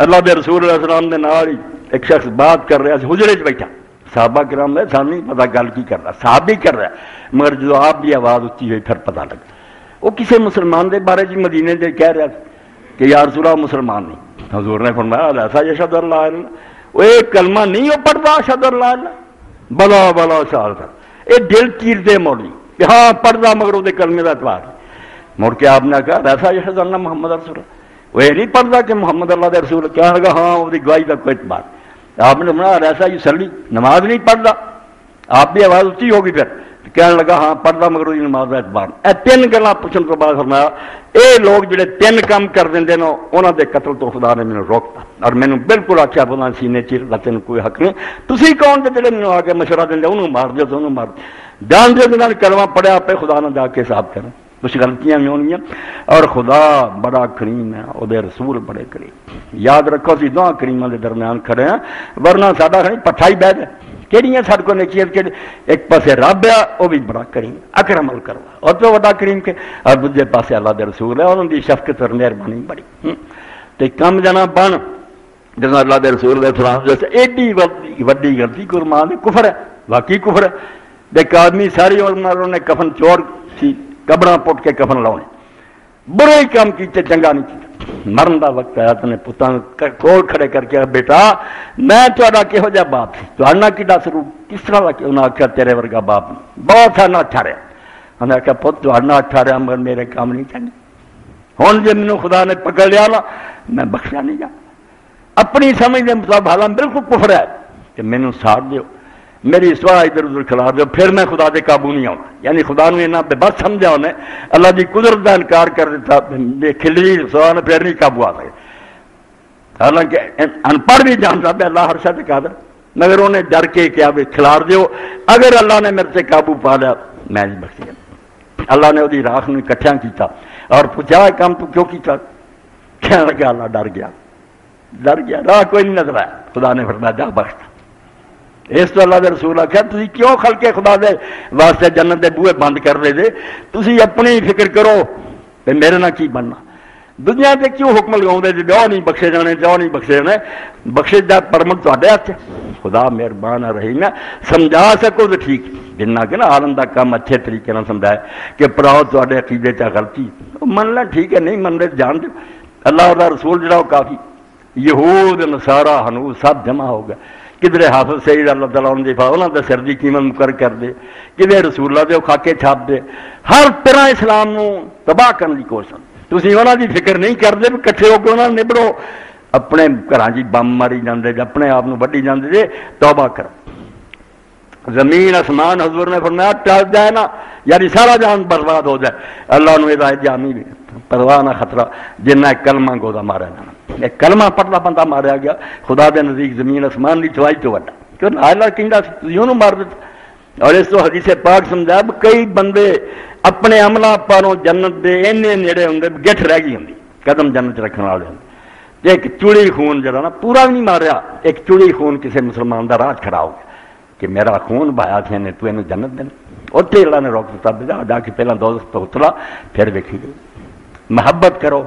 [SPEAKER 1] اللہ دے رسول علیہ السلام دے نال ہی ایک شخص بات کر رہا سی، حجرے چ بیٹھا، صحابہ کرام نے سانوں نہیں پتا گل کی کر رہا، صحابی کر رہا، مگر جو آپ کی آواز اچھی ہوئی پھر پتہ لگا وہ کسی مسلمان دے بارے جی مدینے دے کہہ رہا کہ یا رسول اللہ مسلمان نہیں۔ حضور نے فرمایا ایسا یشہد اللہ الہ وہ ایک کلمہ نہیں وہ پڑھتا اشہد اللہ الہ بلا بلا شہادت، یہ دل چیر دے مولوی کہ ہاں پڑھتا مگر وہ کلمے کا اعتبار مڑ کے آپ نے کہا ایسا یشہد اللہ محمد رسول اللہ، وہ یہ نہیں پڑھتا کہ محمد اللہ دے رسول، کہنے لگا ہاں وہ گواہی کا کوئی اعتبار۔ آپ نے فرمایا ایسا یصلی نماز نہیں پڑھتا، آپ بھی آواز اچھی ہوگی پھر کہنے لگا ہاں پڑھتا مگر وہی نماز کا اعتبار۔ اے تین گلاں پوچھنے تو بعد فرمایا اے لوگ جڑے تین کام کر دیں نا انہوں دے قتل تو خدا نے مینوں روکتا، اور مینوں بالکل آخیا بولا سینے چیر تین کوئی حق نہیں، تسی کون دے جڑے مینوں آ کے مشورہ دیں انہوں مار دیو تو انہوں مار دیو، جان دیو جنہاں نے کلمہ پڑھیا پہ خدا نہ جا کے حساب کریں، کچھ غلطیاں بھی ہونگیاں، اور خدا بڑا کریم ہے، وہ دے رسول بڑے کریم۔ یاد رکھو اسی دو کریماں دے درمیان کھڑے ہیں، ورنہ ساڈا کہیں پٹھا ہی بہ جائے، کہڑی سارے کو نیکیت کہ ایک پاسے رب ہے وہ بھی بڑا کریم اکرم الکرم اور تو بڑا کریم کے، اور دوسرے پاسے اللہ دے رسول ہے انہوں دی شفقت اور مہربانی بڑی تے کم جنا بن جب اللہ دے رسول علیہ السلام جیسے ایڈی وڈی غلطی قرمان کفر ہے، واقعی کفر ہے۔ ایک آدمی ساری عمر نے کفن چور سی قبراں پٹ کے کفن لاؤنے، برے ہی کام کیتے چنگا نہیں کیتا، مرن دا وقت آیا تو نے پتان کول کھڑے کر کے بیٹا میں تہاڈا کہو جا باپ سی، تہاڈا کیڑا سلوک کس طرح دا؟ انہاں آخیا تیرے ورگا باپ بہت سارا اچھا رہا، انہیں آخیا پت تہاڈا اچھا رہا مگر میرے کام نہیں چنگے، ہن جے مینوں خدا نے پکڑ لیا نا میں بخشا نہیں جا، اپنی سمجھ دے مطابق حالانکہ بالکل کفر ہے کہ مینوں ساتھ دیو، میری سواہ ادھر ادھر کھلا دو، پھر میں خدا دے قابو نہیں آؤں، یعنی خدا نے اتنا بے بس سمجھا انہیں، اللہ کی قدرت کا انکار کر دیتا، کھلی سواہ نے پھر نہیں قابو آ سکے، حالانکہ ان پڑھ بھی جانتا پہ اللہ ہر شاید قادر، مگر انہیں ڈر کے کیا بھی کھلار دیو، اگر اللہ نے میرے سے قابو پا لیا میں نہیں بخشیا۔ اللہ نے وہی راکھ نو اکٹھیاں کیتا اور پوچھا کام تو کیوں کیتا؟ کہنے لگا اللہ ڈر گیا راہ کوئی نہیں نظر آیا، خدا نے فرمایا جا بخشتا۔ اس تو اللہ دے رسول آخیا تسی کیوں خلق خدا دے واسطے جنت دے بوئے بند کر دے دے، تسی اپنی فکر کرو کہ میرے نہ کی بننا، دنیا تے کیوں حکم لگاؤں دے جو نہیں بخشے جانے جو نہیں بخشے جانے، بخشے دا پرمٹ تہاڈے ہاتھ، خدا مہربان رحیم ہے، سمجھا سکو تو ٹھیک، جنہ کہ نا عالم دا کام اچھے طریقے نہ سمجھائے کہ پراؤ تہاڈے عقیدے چ غلطی من لے ٹھیک ہے، نہیں من لے جان دو، اللہ دا رسول جڑا وہ کافی، یہود نصارا ہنوز سب جمع ہو گئے، کدھر حافظ سید اللہ تعالیٰ عنہ دفاع انہوں نے سر کی قیمت مقرر کر دے، کدھر رسول اللہ دے خاکے چھاپ دے، ہر طرح اسلام نو تباہ کرنے کی کوشش، تسی انہوں دی فکر نہیں کرتے بھی کٹھے ہو کے انہوں نے نبڑو، اپنے گھراں جی بم ماری جاندے جے اپنے آپ نو وڈی جاندے جے، توبہ کرو، زمین آسمان حضور نے فرمایا ٹل جائے نا، یعنی سارا جہان برباد ہو جائے، اللہ نو ہدایت جامی بھی پرواہ نہ خطرہ، جنہ کلمہ گودا مارا جانا، ایک کلمہ پڑھنا بندہ ماریا گیا، خدا دے نزدیک زمین آسمان کی چوائی تو وڈا، کیوں نہ اللہ کہندا سی انہوں مار دیتا، اور اس تو حدیث پاک سمجھا کئی بندے اپنے عملہ پاروں جنت دے اینے نیڑے ہوندے گٹھ رہ گئی ہوندی، قدم جنت رکھنے والے ہوندے، ایک چوڑی خون جڑا نا پورا بھی نہیں ماریا، ایک چوڑی خون کسی مسلمان دا راہ کھڑا ہو گیا، کہ میرا خون بہایا تھے نے تو انہوں جنت دینا. اتنے اللہ نے روک دیتا بجا جا کے پہلے دوزخ تو اترا پھر ویکھی گئی. محبت کرو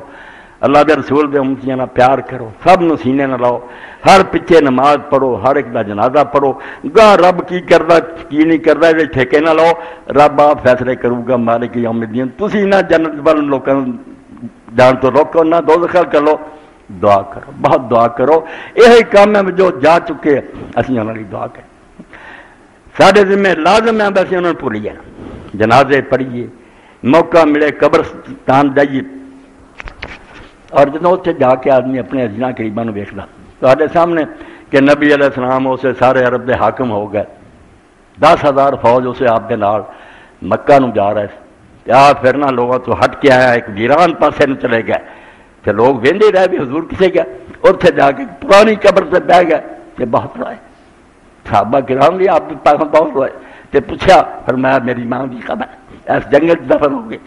[SPEAKER 1] اللہ دے رسول دے امتیاں نہ پیار کرو, سب نو سینے نہ لاؤ, ہر پیچھے نماز پڑھو, ہر ایک دا جنازہ پڑھو. گاہ رب کی کردا کی نہیں کردا یہ ٹھیکے نہ لاؤ, رب آپ فیصلے کروں گا مالک یوم الدین. تسی نہ جنت والے لوکاں جان تو روکو نہ دوزخ کر لو. دعا کرو, بہت دعا کرو. یہی کام ہے جو جا چکے اسی انہاں دی دعا کریں. سارے ذمہ لازم ہے بس انہوں نے بھولیے جنازے پڑھیے, موقع ملے قبرستان جائیے. اور جدوں اتنے جا کے آدمی اپنے عزیزاں قریباں نوں ویکھدا تہاڈے سامنے کہ نبی علیہ السلام اسے سارے عرب دے حاکم ہو گئے, 10,000 فوج اسے آپ دے نال مکہ نوں جا رہے تھے. آپ پھر نہ لوگوں تو ہٹ کے آیا, ایک ویران پاسے نوں چلے گئے. تو لوگ ویندے رہے بھی حضور کسے گئے, اتنے جا کے پرانی قبر سے بہ گئے. تے بہت روئے صحابہ کرام بھی آپ پاس بہت روئے. تے پوچھا فرمایا میری ماں دی خبر اس جنگل دفن ہو گئی.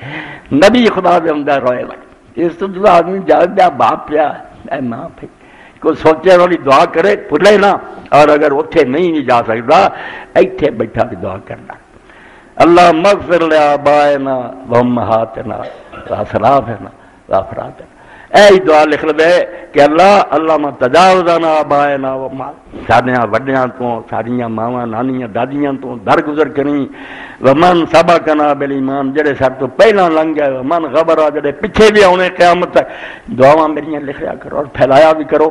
[SPEAKER 1] نبی خدا دے اندر روئے لگے. اس تو جو آدمی جاگ دیا باپ پیا اے ماں پہ کوئی سوچے والی دعا کرے بھولے نہ. اور اگر اتنے نہیں جا سکتا ایتھے بیٹھا بھی دعا کرنا. اللہ مغفر لآبائنا وامہاتنا واسلافنا وافرادنا. اے دعا لکھ لے کہ اللہ ما تجاوزنا آبائنا وامہاتنا, ساڈیاں وڈیاں تو ساڈیاں ماواں نانیاں دادیاں تو درگزر کریں. ومن سبقنا بالایمان, جڑے سر تو پہلا لنگ گئے. ومن غبرا, جڑے پیچھے بھی آنے قیامت تک. دعاواں میریاں لکھیا کرو اور پھیلایا بھی کرو.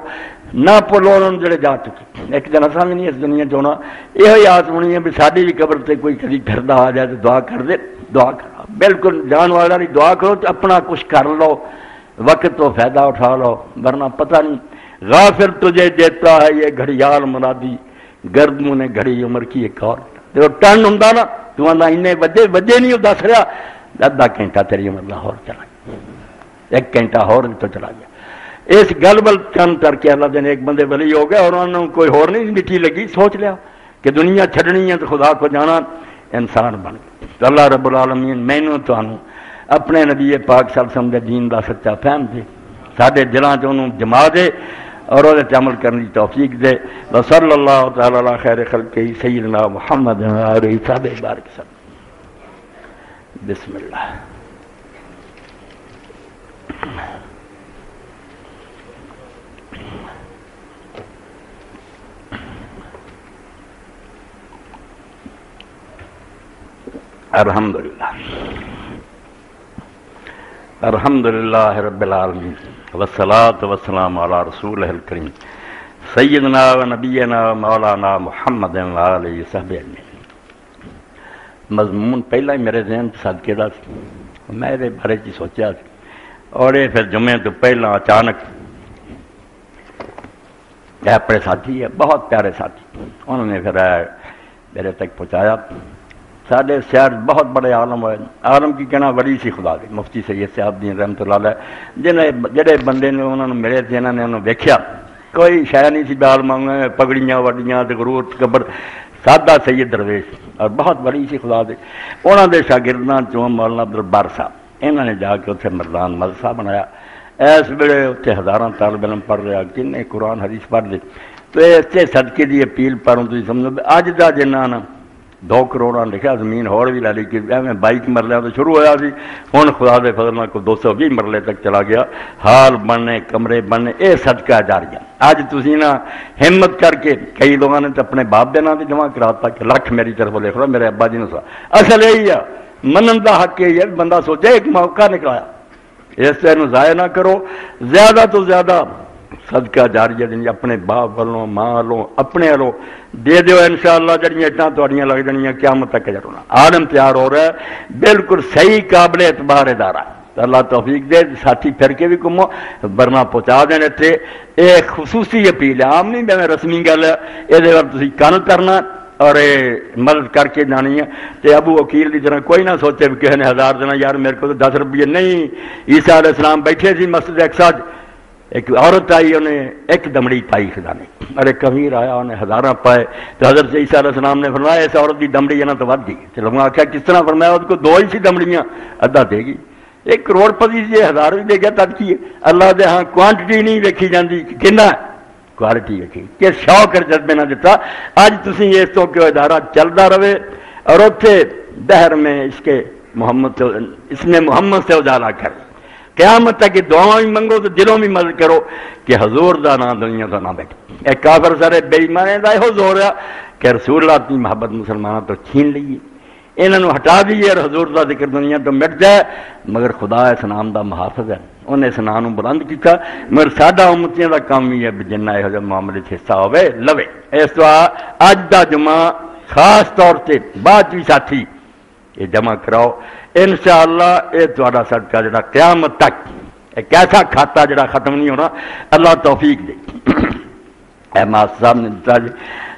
[SPEAKER 1] نہ بھولو انہوں جڑے جا چکے. ایک دن اصل بھی نہیں اس دنیا چونا یہ آس ہونی ہے بھی ساری بھی قبر سے کوئی کسی پھردا آ جائے تو دعا کر دے. دعا کرو بالکل جان والا نہیں, دعا کرو تو اپنا کچھ کر لو, وقت تو فائدہ اٹھا لو, ورنہ پتہ نہیں. غافر تجھے دیتا ہے یہ گھڑیال مرادی, گردوں نے گھڑی عمر کی ایک اور. جو ٹن ہوں نا تو انہیں وجے نہیں دس رہا, ادھا گھنٹہ تیری عمر لاہور چلا گیا, 1 گھنٹہ ہور تو چلا گیا. اس گل بل چند کر کے اللہ دن ایک بندے ولی ہو گئے اور انہوں کوئی ہور نہیں مٹی لگی. سوچ لیا کہ دنیا چھڑنی ہے تو خدا کو جانا, انسان بن گئے. تو اللہ رب العالمین مینوں تانوں اپنے نبی پاک صلی اللہ علیہ وسلم دے دین دا سچا فہم دے, سارے دلاں چ انہوں جما دے اور وہ عمل کرنے کی توفیق دے. وصلی اللہ تعالی علی خیر خلقہ سیدنا محمد و آلہ وصحبہ بارک وسلم. بسم اللہ. الحمدللہ رب العالمین والصلاة والسلام علی رسولہ الکریم سیدنا و نبینا و مولانا محمد و آلہ وصحبہ اجمعین. مضمون پہلا ہی میرے ذہن صدقے دا سی, میں یہ بارے چی سوچا سی, اور یہ پھر جمعے تو پہلا اچانک اپنے ساتھی ہے, بہت پیارے ساتھی, انہوں نے پھر میرے تک پہنچایا. سارے شہر بہت بڑے عالم ہوئے, عالم کی کہنا بڑی سی خدا دی, مفتی سید صاحب الدین رحمت اللہ علیہ, جڑے بندے نے انہوں نے ملے تھے, انہوں نے انہوں ویکھیا کوئی شے نہیں سی عالم پگڑیاں وڈیاں تے غرور تکبر, سادہ سید درویش اور بہت بڑی سی خدا دی. انہوں نے شاگرداں چوں مولانا عبدالبر صاحب, انہوں نے جا کے اتنے مردان مدرسہ بنایا. اس ویلے اتنے ہزاراں طالب علم پڑھ رہا, کن قرآن حدیث پڑھ دے. تو اس صدقے دی اپیل پروں تھی سمجھو اج دا جنہ نا 2 کروڑ لکھا, زمین ہور بھی لے لی کہ ایویں 22 مرلے تو شروع ہوا سی, ہوں خدا دے فضل نال کوئی 220 مرلے تک چلا گیا. حال بننے کمرے بننے یہ صدقہ جاریہ. اج تسی نا ہمت کر کے کئی لوگوں نے تو اپنے باپ دے نام سے جمع کراتا کہ لکھ میری طرف لکھ لو, میرے ابا جی نے سوا. اصل یہی ہے منن دا حق یہ ہے, بندہ سوچے ایک موقع نکلایا, اس سے ضائع نہ کرو. زیادہ تو زیادہ صدقہ جاریہ دیں اپنے باپ والوں ماں والوں اپنے والوں دے دیو, انشاءاللہ جڑیاں اٹاں تہاڈیاں لگ جانیاں قیامت تک اجر ہونا. عالم تیار ہو رہا ہے, بالکل صحیح قابل اعتبار ادارہ. اللہ توفیق دے, ساتھی پھر کے بھی گھومو ورنہ پہنچا دین. اتنے ایک خصوصی اپیل ہے, عام نہیں میں رسمی گل ہے, یہ تسی کن کرنا اور مدد کر کے جانی ہے. تو ابو وکیل کی طرح کوئی نہ سوچے بھی کسی نے 1000 دینا, یار میرے کو تو 10 روپیے نہیں. عیسیٰ علیہ السلام بیٹھے سی مسجد اقصی, ایک عورت آئی انہیں 1 دمڑی پائی خدا نے, اور ایک امیر آیا انہیں 1000 پائے. تو حضرت عیسیٰ علیہ السلام نے فرمایا اس عورت کی دمڑی یہاں تو ود گئی. چلو میں آخیا کس طرح فرمایا, اس کو 2 ہی سی دمڑیاں, ادھا دے گی. 1 کروڑ پتی جی 1000 بھی دے گیا تب کی ہے. اللہ دے ہاں کوانٹٹی نہیں دیکھی جاتی, کنا کوالٹی رکھی کہ شوق اور جذبے نہ دیتا اج تسی اس تو کہ ادارہ چلتا رہے اور اتنے دہر میں اس میں محمد سے اجالا کر قیامت تک کہ دعائیں بھی منگو تو دلوں بھی مدد کرو کہ حضور دا نام دنیا کا نہ بیٹھے ایک کافر سارے بے ایمانے دا یہ زور ہے کہ رسول اللہ کی محبت مسلمانوں تو چھین لیے انہوں ہٹا دیے اور حضور دا ذکر دنیا تو مٹ جائے مگر خدا اس نام دا محافظ ہے انہیں اس نام بلند کیا مگر ساڈا امتیاں دا کام ہی ہے جنہ یہ معاملے حصہ ہوئے لوے اس تو اج دا جمعہ خاص طور سے بعد بھی ساتھی یہ جمع کراؤ انشاءاللہ یہ تھوڑا صدقہ جڑا قیامت تک ایک ایسا کھاتا جڑا ختم نہیں ہونا اللہ توفیق دے اے ماسٹر صاحب نے دتا جی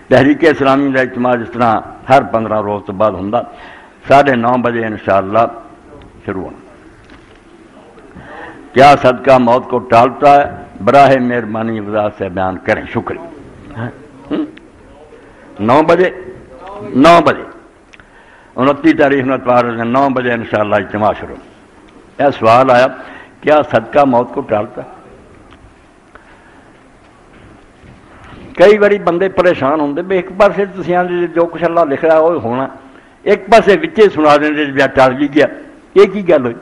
[SPEAKER 1] تحریک اسلامی کا اجتماع جس طرح ہر 15 روز تو بعد ہوں 9:30 بجے انشاءاللہ شروع ہونا کیا صدقہ موت کو ٹالتا ہے براہ مہربانی وضاحت سے بیان کریں شکریہ 9 بجے 29 تاریخ میں 9 بجے انشاءاللہ اجتماع شروع یہ سوال آیا کیا صدقہ موت کو ٹالتا ہے کئی باری بندے پریشان ہوتے بھی ایک پاسے تسی آندے جو کچھ اللہ لکھ رہا وہ ہونا ایک پاسے وچے سنا دیں بیا ٹل بھی گیا یہ کی گل ہوئی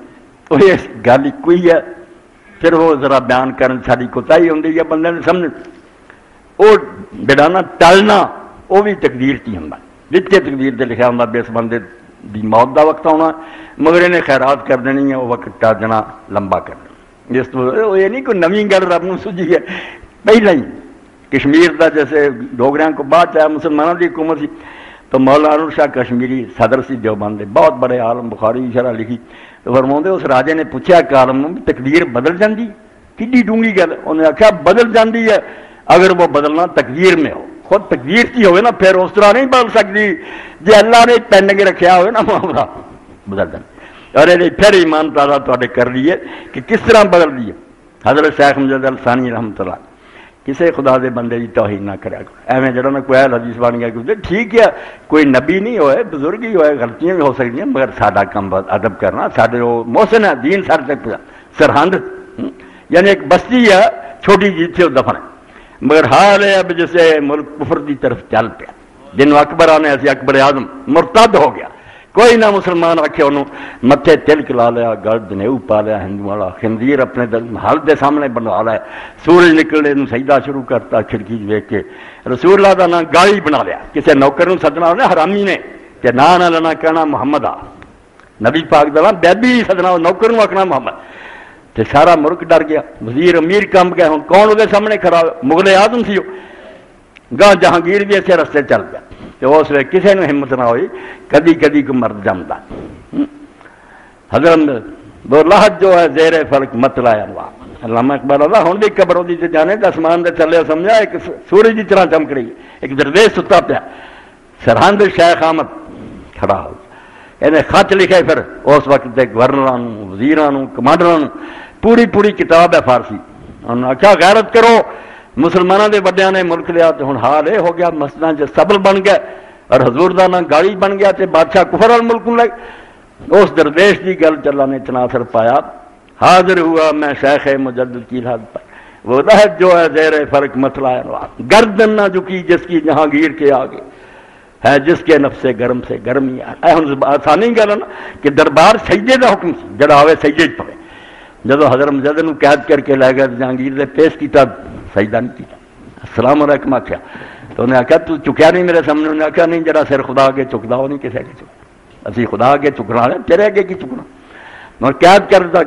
[SPEAKER 1] وہ اس گل کوئی ہے پھر وہ ذرا بیان کرن ساری کوتاہی ہوندی ہے بندے نے سمجھ وہ بڑانا ٹلنا وہ بھی تقدیر کی ہوں وچے تقدیر دے لکھا ہوں بھی اس بندے دی موت دا وقت آنا مگر انہیں خیرات کر دینی ہے وہ وقت ٹالنا لمبا کر دینا جس تو یہ نہیں کوئی نویں گل رب نو سجی ہے پہلے ہی کشمیر دا جیسے ڈوگریاں کو بعد چاہے مسلمانوں کی حکومت سی تو مولانا انور شاہ کشمیری صدر سی دیوبند دے بہت بڑے عالم بخاری شرح لکھی تو فرماؤں اس راجے نے پوچھا کہ عالم بھی تقدیر بدل جاندی کڈی ڈونگی گل انہیں آخیا بدل جاندی ہے اگر وہ بدلنا تقدیر میں ہو خود تقدیر کی ہوئے نا پھر اس طرح نہیں بدل سکتی جی اللہ نے پین کے رکھا ہوئے نا معاملہ بدل جاندی اور یہ پھر ایمان تازہ تے کر لیے کہ کس طرح بدل دیے حضرت شیخ مجد الثانی رحمۃ اللہ کسی خدا دے بندے کی توہین نہ کریا ایویں جڑا نا کوئی حدیث بن گیا کہ ٹھیک ہے کوئی نبی نہیں ہوئے بزرگ ہی ہوئے غلطیاں بھی ہو سکتی ہیں مگر ساڈا کم ادب کرنا ساڈے وہ محسن ہے دین سر تک سرحد یعنی ایک بستی ہے چھوٹی جی تھی وہ دفن ہے مگر حال ہے اب جیسے ملک کفر کی طرف چل پیا جنوں اکبر آنے ایسے اکبر اعظم مرتد ہو گیا کوئی نہ مسلمان آخیا انہوں متھے تلک لا لیا گل جنیو پا لیا ہندو والا خنزیر اپنے حل دے سامنے بنوا لیا سورج نکلنے سجدہ شروع کرتا کھڑکی ویک کے رسول اللہ کا نام گالی بنا لیا کسی نوکر نو سدنا ہونا حرامی نے کہ نہ لینا کہنا محمد آ نبی پاک دلا بیبی سدنا نوکر نو آخنا محمد تو سارا ملک ڈر گیا وزیر امیر کم گیا ہوں کون وہ سامنے کھڑا مغل اعظم سی گاہ جہانگیر بھی اسے رستے چل گیا تو اس وقت کسی نے ہمت نہ ہوئی کدی کدی کو مرد جمتا حضرت وہ لاہت جو ہے زیر فلک مت لایا علامہ اقبال اللہ ہوں بھی قبر ہوتی سے جانے تو آسمان دے چلے سمجھا ایک سورج کی طرح چمک رہی ایک درویش ستا پیا سرحد شیخ احمد کھڑا ہو انہیں خط لکھے پھر اس وقت گورنران وزیران کمانڈران پوری پوری کتاب ہے فارسی انہوں نے آخیا غیرت کرو مسلمانوں کے وڈیاں نے ملک لیا تو ہوں حال یہ ہو گیا مسجداں چ سبل بن گیا اور حضور دا نام گالی بن گیا تو بادشاہ کفر وال ملک لگ اس درویش کی گل چلا نے اتنا اثر پایا حاضر ہوا میں شیخ مجدد کی حد پر وہ لہت جو ہے زیر فرق مسئلہ گردن نہ جھکی جس کی جہانگیر کے آگے ہے جس کے نفس گرم سے گرمی آسانی گل نا کہ دربار سجدے کا حکم سی جڑا آئے سجدے پڑے جب حضرت مجدد نو قید کر کے لے گیا جہانگیر نے پیش کیا سجدہ نہیں کیا السلام علیکم آخیا تو انہیں آخیا تو چکیا نہیں میرے سامنے انہیں آخیا نہیں جڑا سر خدا اگے چکتا وہ نہیں کسی اگے چکتا اسی خدا اگے چکنا ہے تیرے اگے کی چکنا میں قید کر دیتا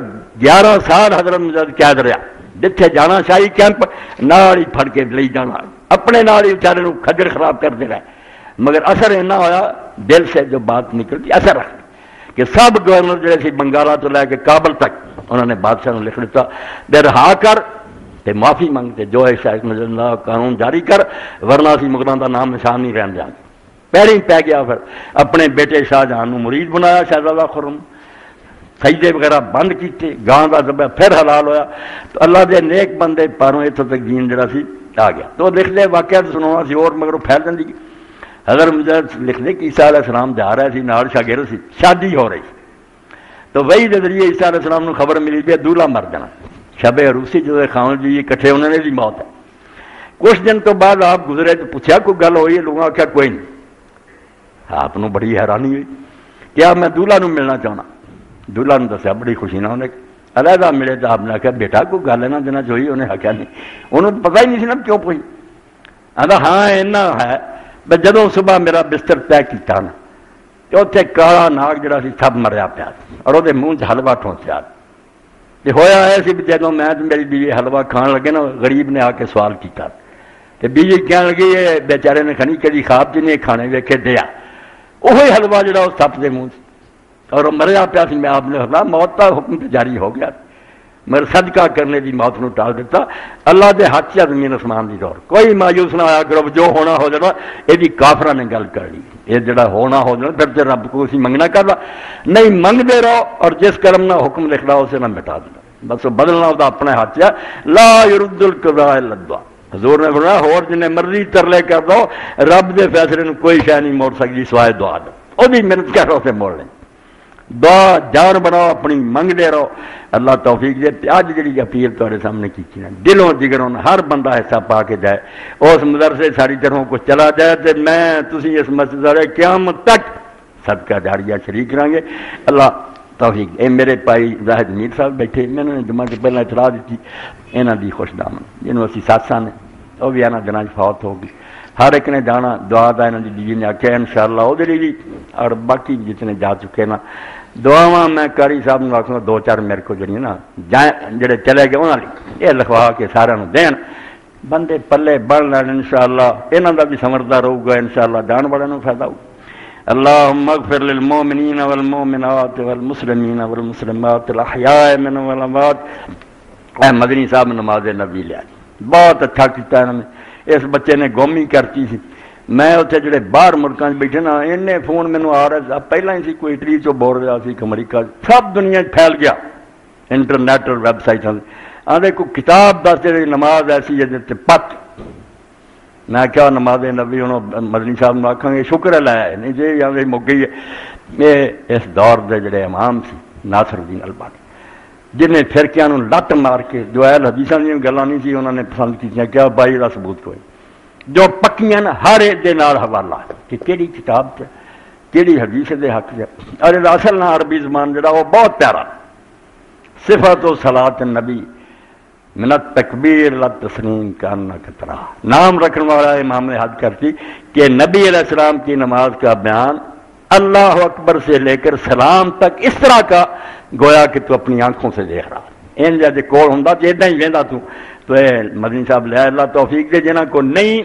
[SPEAKER 1] 11 سال حضرت مجدد قید رہا جتھے جانا شاہی کیمپ نال ہی پھڑ کے لے جانا اپنے نال ہی بیچارے نو کھجر خراب کر دینا مگر اثر اینا ہویا دل سے جو بات نکلتی اثر رکھ کہ سب گورنر جڑے سی بنگالہ تو لے کے کابل تک انہوں نے بادشاہ نے لکھ دیتا دے رہا کر تے معافی مانگتے جو ہے شیخ مجد اللہ قانون جاری کر ورنہ سی مغلاں دا نام نشان نہیں رہن دیا پیریں پہ گیا پھر اپنے بیٹے شاہ جہاں نو مرید بنایا شہزادہ خرم سجدے وغیرہ بند کیتے گاں کا ذبح پھر حلال ہویا تو اللہ دے نیک بندے پاروں اتوں تک دین جڑا سی آ گیا تو لکھ دے واقعہ سنانا سی اور مگر پھیل جاندی حضرت مجد لکھ دے کہ عیسیٰ علیہ السلام جا رہا سی نال شاگرد سی شادی ہو رہی تو وہی کے ذریعے عیسیٰ علیہ السلام کو خبر ملی بھی دولہا مر جانا شب عروسی جو خان جی کٹھے انہوں نے بھی موت ہے کچھ دن تو بعد آپ گزرے تو پوچھا کوئی گل ہوئی؟ لوگوں نے آخیا کوئی نہیں. آپ نو بڑی حیرانی ہوئی. کیا میں دولہا نو ملنا چاہنا؟ دولہا نے دسیا بڑی خوشی نہ انہیں علیحدہ ملے تو آپ نے آخیا بیٹا کوئی گل یہاں دنوں چ ہوئی؟ انہیں آخیا نہیں. انہوں نے پتہ ہی نہیں سی نا کیوں پوچھی. آتا ہاں اینا ہے بس جدوں صبح میرا بستر طے کیتا نا تو اتنے کالا ناگ جڑا سی سب مریا پیا اور وہ منہ چ حلوا ٹھونسیا. یہ ہوا ہے بھی جدوں میں میری بیوی حلوا کھان لگے نا غریب نے آ کے سوال کیا تو بیوی کہنے لگی یہ بیچارے نے کھنی کدی خواب چ نہیں کھانے ویکھے دیا وہی حلوا جڑا وہ سپ کے منہ اور مریا پیا سی. میں آپ نے فرمایا موت کا حکم تو جاری ہو گیا مگر صدقہ کرنے کی موت نو ٹال دیتا. اللہ دے ہاتھ سے زمین آسمان کی دور کوئی مایوس نہ آیا کرو. جو ہونا ہو جانا یہ کافراں نے گل کر لی. یہ جڑا ہونا ہو جانا پھر تو رب کو اسی منگنا کرنا نہیں منگتے رہو اور جس کرم نہ حکم لکھ رہا اسے نہ مٹا دینا. بس بدلنا وہ اپنے ہاتھ ہے. لا يرد القضاء الا الدعاء. حضور نے فرمایا ہور جن مرضی ترلے کر دو رب دے فیصلے نو کوئی شے نہیں موڑ سکتی سوائے دعا دو. وہ محنت کرو سے موڑ لیں. دعا جان بناؤ اپنی منگتے رہو. اللہ توفیق دے. اج جی اپیل تے سامنے کی دلوں جگروں ہر بندہ حصہ پا کے جائے اس مدرسے ساری طرح کچھ چلا جائے تو میں تسی اس مسجد والے قیامت تک صدقہ جاریہ شریک کریں گے. اللہ توفیق. اے میرے بھائی زاہد میر صاحب بیٹھے میں نے جمعہ کے پہلے اطلاع دیتی یہاں دی خوش دامن جنہوں اسی ساتساں نے وہ بھی یہاں دنوں فوت ہو گئی. ہر ایک نے جانا دعا دا یہاں دی بیوی نے آخیا انشاءاللہ وہ دلی بھی اور باقی جتنے جا چکے نا دعاواں میں قاری صاحب نے آخوں دو چار میرے کو جڑی نا جڑے چلے گئے انہوں نے یہ لکھوا کے سارا دین بندے پلے بڑھ لین انشاءاللہ یہاں دا بھی سمجھدا رہے گا انشاءاللہ جان بڑے نو فائدہ ہو. اللہم اغفر للمؤمنین والمؤمنات والمسلمین والمسلمات الاحیاء منهم والاموات. اے مدنی صاحب نماز نبی لیا بہت اچھا کیتا انہوں نے. اس بچے نے گومی کرتی سی. میں اتنے جڑے باہر ملکوں بیٹھے نا ان فون مینو آ رہا پہلے ہی سی کوئی اٹلی چو بول رہا سی امریکہ سب دنیا پھیل گیا انٹرنیٹ اور ویب سائٹوں آدھے کوئی کتاب دس جی نماز ایسی ہے پت. میں کیا نماز نبی انہوں مدنی صاحب نے آکھاں گے شکر ہے لایا نہیں جی آدھے مک گئی ہے. یہ اس دور دے جڑے امام سی ناصر الدین البانی جنہیں فرقیاں لت مار کے جو اہل حدیثاں دی گلاں نہیں سی انہوں نے پسند کیتیاں. کیا بائی دا ثبوت کوئی جو پکیاں ہر ایک دے نال حوالہ کہ کیڑی کتاب سے کیڑی حدیث دے حق سے. اور اصل نہ عربی زبان جڑا وہ بہت پیارا صفت و صلاۃ النبی من التکبیر للتسلیم کانک ترا. نام رکھنے والا امام نے حد کرتی کہ نبی علیہ السلام کی نماز کا بیان اللہ اکبر سے لے کر سلام تک اس طرح کا گویا کہ تو اپنی آنکھوں سے دیکھ رہا. ان جیسے کول ہوں تو ادا ہی وہدا تو مدنی صاحب لے اللہ توفیق دے. جنہاں کو نہیں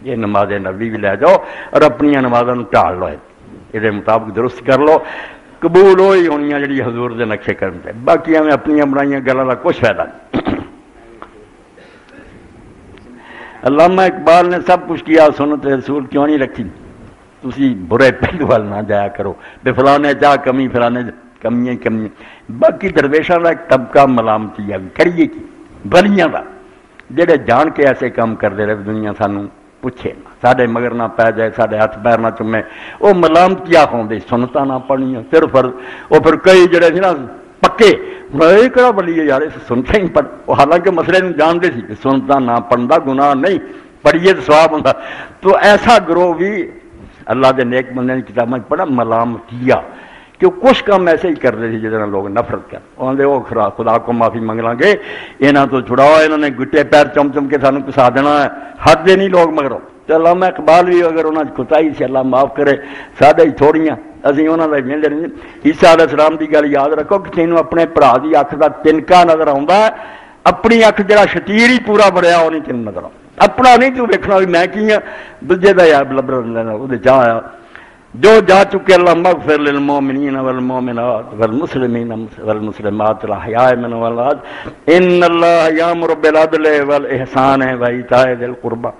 [SPEAKER 1] یہ نماز نبی بھی لے جاؤ اور اپنی نمازوں ٹال لو یہ مطابق درست کر لو. قبول ہوئی ہونی جڑی حضور دے نقشے کرنے. باقی میں اپنی بنائی گلوں کا کچھ فائدہ نہیں. علامہ اقبال نے سب کچھ کیا سنت رسول کیوں نہیں رکھی؟ تسی برے پہلو وال نہ جایا کرو بے فلانے چاہ کمی فلانے کمیاں کمیاں. باقی درویشاں کا ایک طبقہ ملامتی ہے کریے کی بلیاں کا جڑے جان کے ایسے کام کرتے رہے دنیا سانوں پوچھے نہ سارے مگر نہ پی جائے سارے ہاتھ پیر نہ چومے وہ ملامتیاں کھاؤں سنتا نہ پڑھنیاں صرف وہ پھر کئی جڑے سی نا پکے یہ کہڑا بلی ہے یار سنتا ہی پڑھ. حالانکہ مسئلے جانتے سی کہ سنتا نہ پڑھتا گناہ نہیں پڑھیے تو ثواب ہوتا. تو ایسا گروہ بھی اللہ دے نیک بندے کی کتابیں پڑھا ملامتیا کہ کچھ کام ایسے ہی کرتے تھے جہاں لوگ نفرت کر آدھے وہ خدا کو معافی منگ لیں گے یہاں تو چھڑاؤ انہوں نے گٹے پیر چم چم کے سانوں کسا دینا ہے حد دے نہیں لوگ مگرو. تو علامہ اقبال بھی اگر انہوں نے کوتاہی سے اللہ معاف کرے سادہ ہی تھوڑیاں اسی انہوں نے ملے نہیں. عیسیٰ علیہ السلام کی گل یاد رکھو کہ تینوں اپنے بھرا کی اکھ کا تنکا نظر آتا ہے اپنی اکھ جڑا شتیر ہی پورا بڑھیا وہ نہیں تینوں نظر آتا اپنا نہیں تو ویکھنا بھی میں کی ہاں دوجے کا یار لبر وہ چاہ آیا جو جا چکے. اللہم اغفر للمؤمنین والمؤمنات والمسلمین والمسلمات الاحیاء منهم والاموات ان اللہ یامر بالعدل والاحسان وایتاء ذی القربى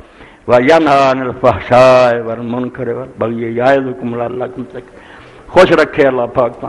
[SPEAKER 1] وینہی عن الفحشاء والمنکر والبغی یعظکم لعلکم تذکرون. خوش رکھے اللہ پاک.